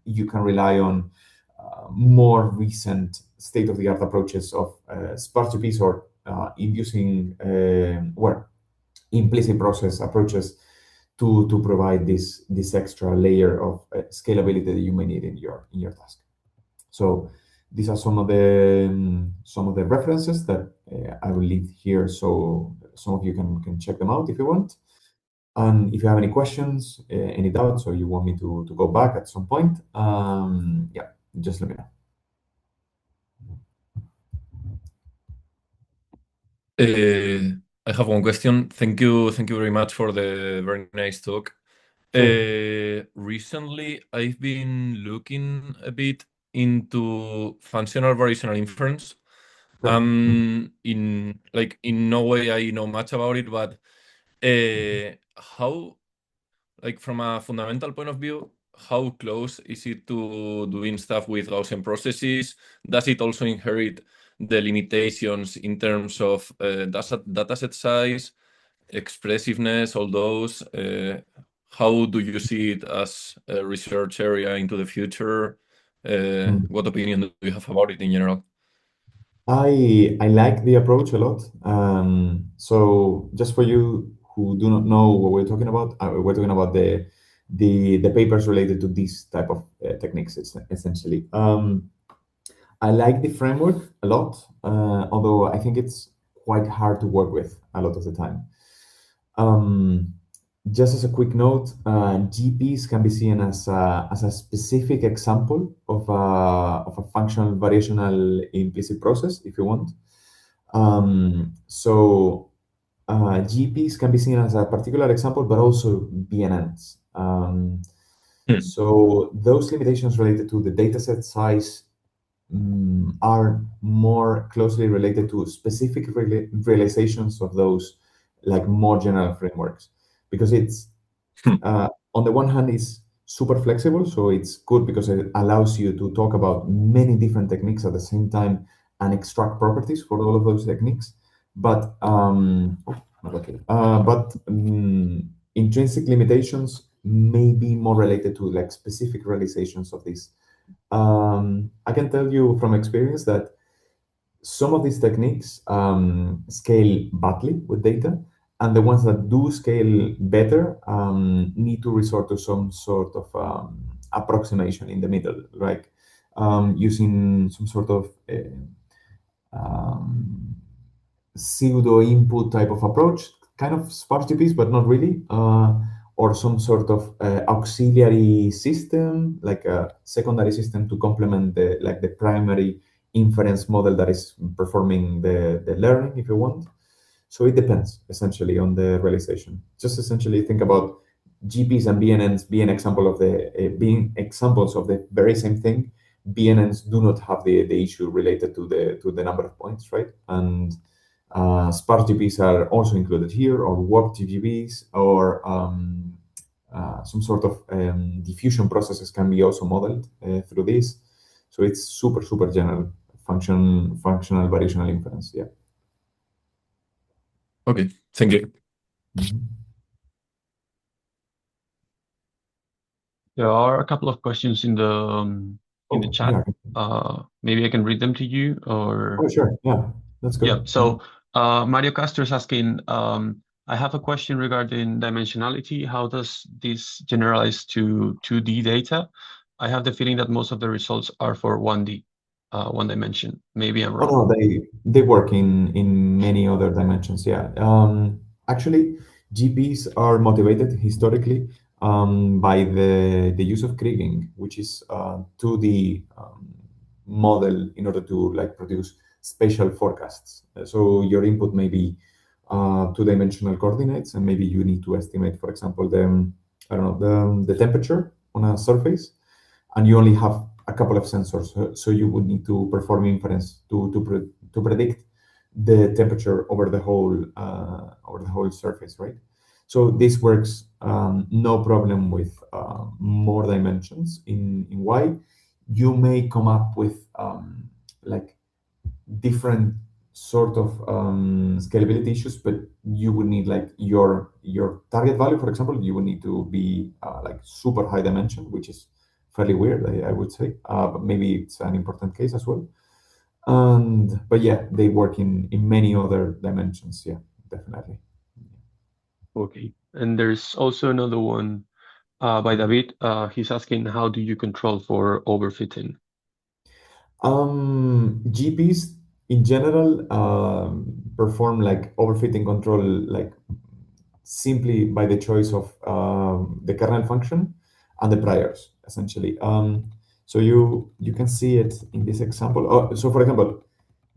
you can rely on more recent state-of-the-art approaches of sparse GPs or inducing implicit process approaches to provide this extra layer of scalability that you may need in your task. So these are some of the references that I will leave here, so some of you can check them out if you want. And if you have any questions, any doubts, or you want me to go back at some point, yeah, just let me know. I have one question. Thank you very much for the very nice talk. Sure. Recently, I've been looking a bit into functional variational inference. Sure. In no way I know much about it, but how, like from a fundamental point of view, how close is it to doing stuff with Gaussian processes? Does it also inherit the limitations in terms of dataset size, expressiveness, all those? How do you see it as a research area into the future? Mm. What opinion do you have about it in general? I like the approach a lot. So just for you who do not know what we're talking about, we're talking about the papers related to these type of techniques, essentially. I like the framework a lot, although I think it's quite hard to work with a lot of the time. Um, just as a quick note, GPs can be seen as a specific example of a functional variational implicit process, if you want. So GPs can be seen as a particular example, but also BNNs. Hmm. So those limitations related to the dataset size are more closely related to specific realizations of those like more general frameworks, because it's Hmm. on the one hand is super flexible, so it's good because it allows you to talk about many different techniques at the same time and extract properties for all of those techniques. But not okay. But intrinsic limitations may be more related to like specific realizations of these I can tell you from experience that some of these techniques scale badly with data, and the ones that do scale better need to resort to some sort of approximation in the middle, like using some sort of um, pseudo input type of approach, kind of sparse GPs, but not really, or some sort of auxiliary system, like a secondary system to complement the primary inference model that is performing the learning, if you want. So it depends essentially on the realization. Just essentially think about GPs and BNNs being being examples of the very same thing. BNNs do not have the issue related to the number of points, right? And sparse GPs are also included here, or warped GPs, or some sort of diffusion processes can be also modeled through this. So it's super general functional variational inference. Yeah. Okay, thank you. Mhm. There are a couple of questions in the Oh, chat. yeah. Maybe I can read them to you, or Oh, sure. Yeah, that's yeah. good. So Mario Castro is asking, I have a question regarding dimensionality. How does this generalize to 2D data? I have the feeling that most of the results are for 1D, one dimension. Maybe I'm Oh wrong. no, they work in many other dimensions. Yeah. Actually, GPs are motivated historically by the use of kriging, which is 2D model in order to like produce spatial forecasts. So your input may be two-dimensional coordinates, and maybe you need to estimate, for example, the I don't know the temperature on a surface, and you only have a couple of sensors. So you would need to perform inference to predict the temperature over the whole surface, right? So this works no problem with more dimensions in Y. You may come up with like different sort of scalability issues, but you would need like your target value, for example, you would need to be like super high dimension, which is fairly weird, I would say, but maybe it's an important case as well. And but yeah, they work in many other dimensions. Yeah, definitely. Okay. And there's also another one by David. He's asking, how do you control for overfitting? GPs in general perform like overfitting control like simply by the choice of the kernel function and the priors, essentially. So you can see it in this example. Oh, so for example,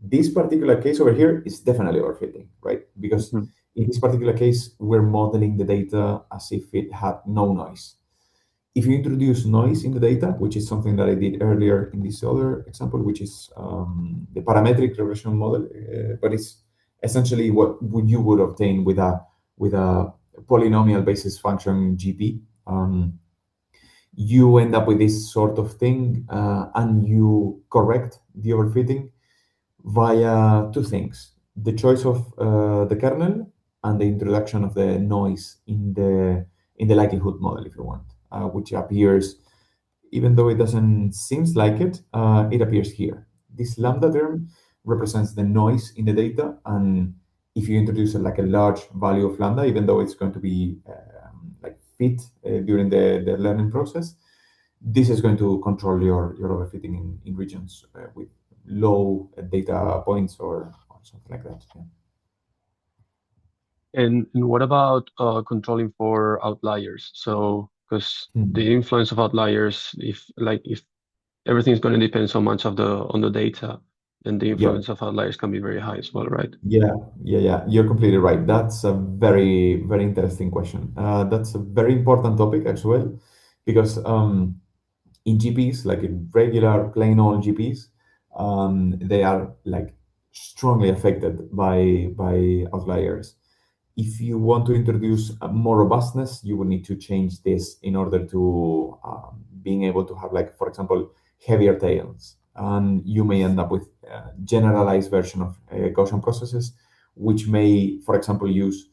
this particular case over here is definitely overfitting, right? Because Mhm. in this particular case, we're modeling the data as if it had no noise. If you introduce noise in the data, which is something that I did earlier in this other example, which is the parametric regression model, but it's essentially what you would obtain with a polynomial basis function GP. You end up with this sort of thing, and you correct the overfitting via two things: the choice of the kernel and the introduction of the noise in the likelihood model, if you want, which appears, even though it doesn't seems like it, it appears here. This lambda term represents the noise in the data, and if you introduce like a large value of lambda, even though it's going to be like fit during the learning process, this is going to control your overfitting in regions with low data points or something like that. Yeah. And what about controlling for outliers? So, because Hmm. the influence of outliers, if everything's going to depend so much of the on the data, then the Yeah, influence of outliers can be very high as well, right? yeah. You're completely right. That's a very interesting question. That's a very important topic as well, because in GPs, like in regular plain old GPs, they are like strongly affected by outliers. If you want to introduce more robustness, you will need to change this in order to being able to have, like, for example, heavier tails. And you may end up with a generalized version of Gaussian processes, which may, for example, use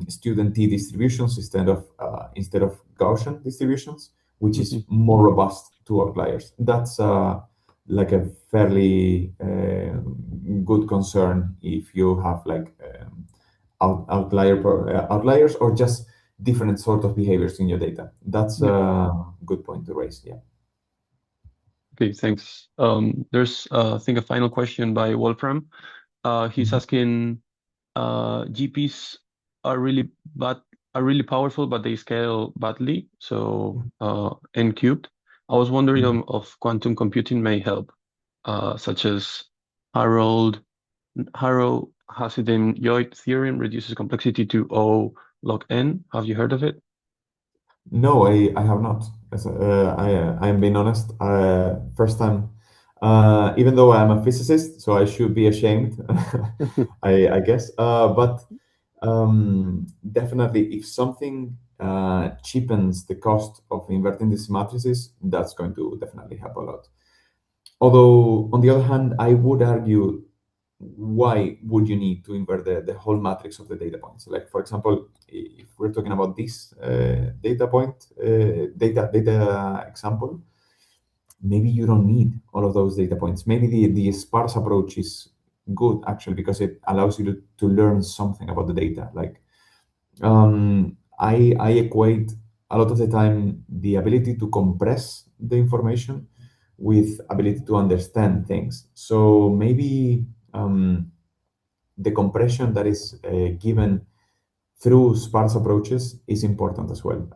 student T distributions instead of Gaussian distributions, which is Hmm. more robust two outliers. That's like a fairly good concern if you have like outliers or just different sort of behaviors in your data. That's Yeah. a good point to raise. Yeah. Okay, thanks. There's I think a final question by Wolfram. He's Mhm. asking, GPs are really bad, are really powerful, but they scale badly. So n cubed. I was wondering Mhm. if quantum computing may help, such as Harold Harrow Hasidin-Yoit theorem reduces complexity to O log n. Have you heard of it? No, I have not. I am being honest. First time, even though I'm a physicist, so I should be ashamed, I guess. But definitely, if something cheapens the cost of inverting these matrices, that's going to definitely help a lot. Although, on the other hand, I would argue, why would you need to invert the whole matrix of the data points? Like, for example, if we're talking about this data example, maybe you don't need all of those data points. Maybe the sparse approach is good actually because it allows you to learn something about the data. Like I equate a lot of the time the ability to compress the information with ability to understand things. So maybe the compression that is given through sparse approaches is important as well.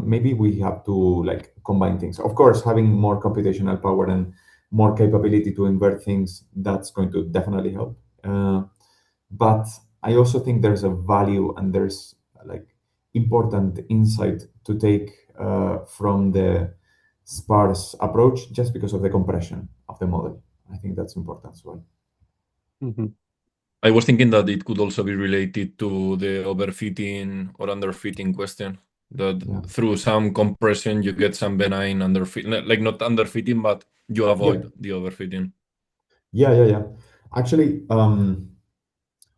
Maybe we have to like combine things. Of course, having more computational power and more capability to invert things, that's going to definitely help. But I also think there's a value and there's like important insight to take from the sparse approach just because of the compression of the model. I think that's important as well. Mhm. I was thinking that it could also be related to the overfitting or underfitting question. That Yeah. through some compression you get some benign underfitting, like not underfitting, but you Yeah. avoid the overfitting. Yeah. Actually,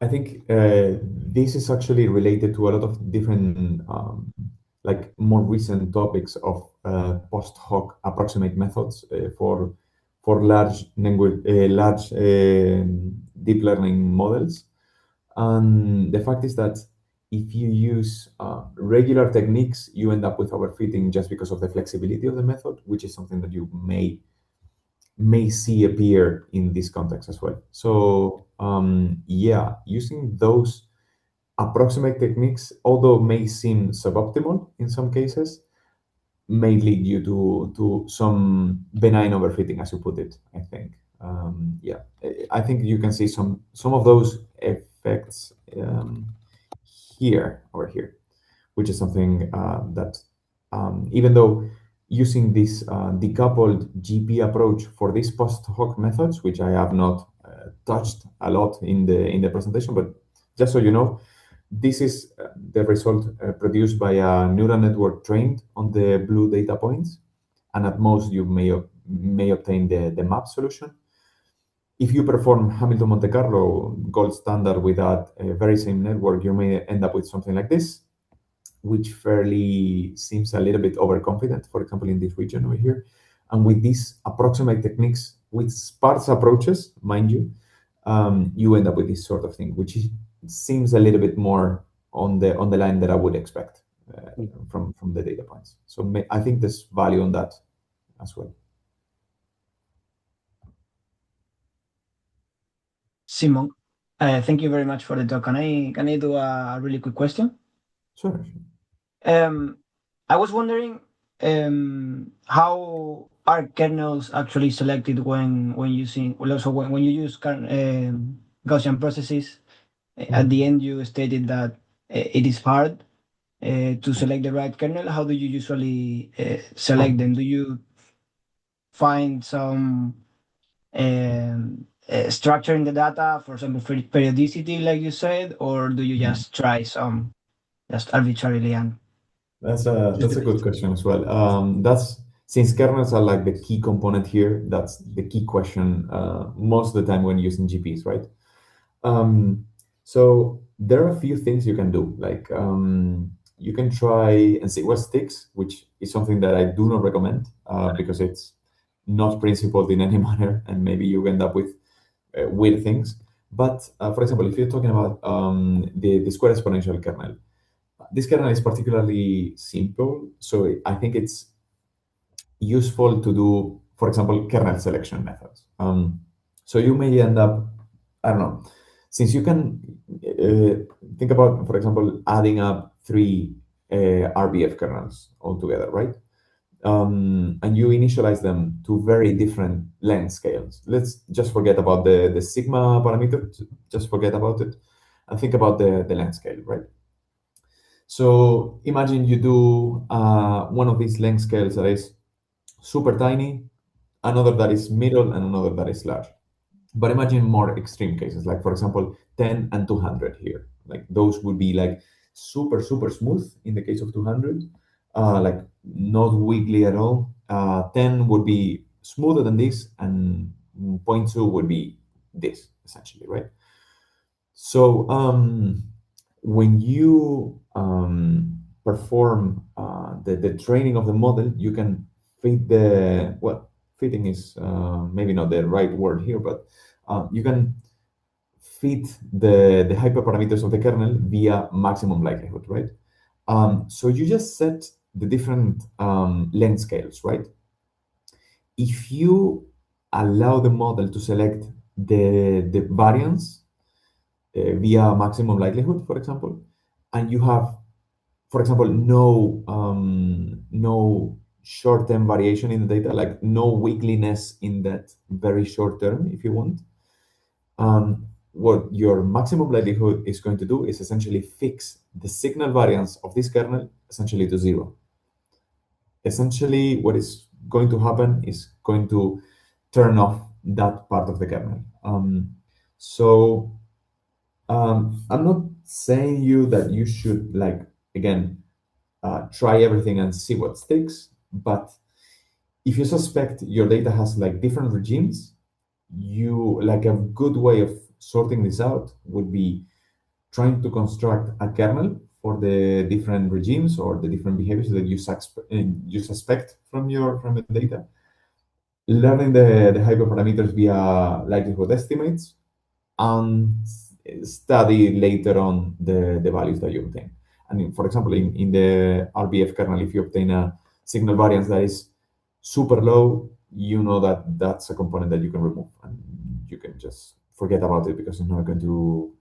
I think this is actually related to a lot of different, like more recent topics of post hoc approximate methods for large deep learning models. And the fact is that if you use regular techniques, you end up with overfitting just because of the flexibility of the method, which is something that you may see appear in this context as well. So yeah, using those approximate techniques, although may seem suboptimal in some cases, may lead you to some benign overfitting, as you put it. I think. Yeah, I think you can see some of those effects over here, which is something that even though using this decoupled GP approach for these post hoc methods, which I have not touched a lot in the presentation, but just so you know, this is the result produced by a neural network trained on the blue data points, and at most you may obtain the map solution. If you perform Hamilton Monte Carlo gold standard with that very same network, you may end up with something like this, which fairly seems a little bit overconfident, for example, in this region over here. And with these approximate techniques, with sparse approaches, mind you, you end up with this sort of thing, which seems a little bit more on the line that I would expect from the data points. So I think there's value on that as well. Simon, thank you very much for the talk. Can I do a really quick question? Sure. Um, I was wondering how are kernels actually selected when using, well, also when you use Gaussian processes. At the end, you stated that it is hard to select the right kernel. How do you usually select them? Do you find some structure in the data, for example, for periodicity, like you said, or do you Mhm. just try some just arbitrarily and choose That's the a good best? question as well. That's since kernels are like the key component here. That's the key question most of the time when using GPs, right? Um, so there are a few things you can do. Like you can try and see what sticks, which is something that I do not recommend because it's not principled in any manner, and maybe you end up with weird things. But for example, if you're talking about the square exponential kernel, this kernel is particularly simple, so I think it's useful to do, for example, kernel selection methods. So you may end up, I don't know, since you can think about, for example, adding up three RBF kernels altogether, right? And you initialize them to very different length scales. Let's just forget about the sigma parameter, just forget about it, and think about the length scale, right? So imagine you do one of these length scales that is super tiny, another that is middle, and another that is large. But imagine more extreme cases, like for example, 10 and 200 here. Like those would be like super, super smooth in the case of 200, like not wiggly at all. 10 would be smoother than this, and 0.2 would be this, essentially, right? So when you perform the training of the model, you can fit the, well, fitting is maybe not the right word here, but you can fit the hyperparameters of the kernel via maximum likelihood, right? So you just set the different length scales, right? If you allow the model to select the variance via maximum likelihood, for example, and you have, for example, no short-term variation in the data, like no weakliness in that very short term, if you want. What your maximum likelihood is going to do is essentially fix the signal variance of this kernel essentially to zero. Essentially, what is going to happen is going to turn off that part of the kernel. I'm not saying you that you should, like, again, try everything and see what sticks, but if you suspect your data has like different regimes, you, like, a good way of sorting this out would be trying to construct a kernel for the different regimes or the different behaviors that you suspect from the data, learning the hyperparameters via likelihood estimates, and study later on the values that you obtain. I mean, for example, in the RBF kernel, if you obtain a signal variance that is super low, you know that that's a component that you can remove, and you can just forget about it because it's not going to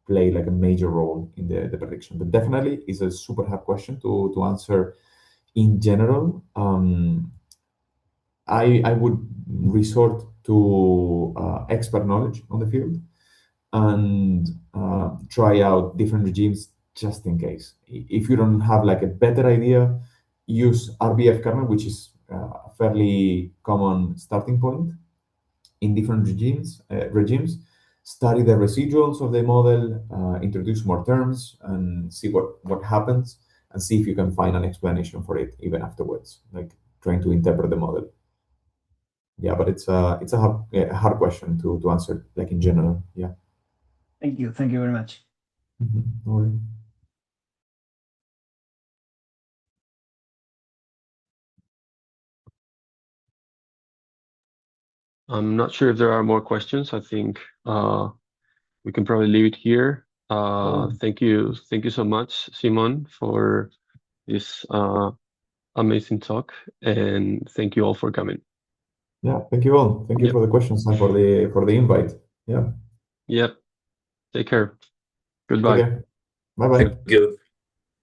play like a major role in the prediction. But definitely is a super hard question to answer in general. I would resort to expert knowledge on the field and try out different regimes just in case. If you don't have like a better idea, use RBF kernel, which is a fairly common starting point in different regimes. Study the residuals of the model, introduce more terms, and see what happens, and see if you can find an explanation for it even afterwards, like trying to interpret the model. Yeah, but it's a hard question to answer, like in general. Yeah. Thank you. Thank you very much. No worries. I'm not sure if there are more questions. I think we can probably leave it here. Thank you so much, Simon, for this amazing talk, and thank you all for coming. Yeah, thank you all. Thank you Yep. for the questions and for the invite. Yeah. Yep. Take care. Take Goodbye. care. Bye bye. Thank you.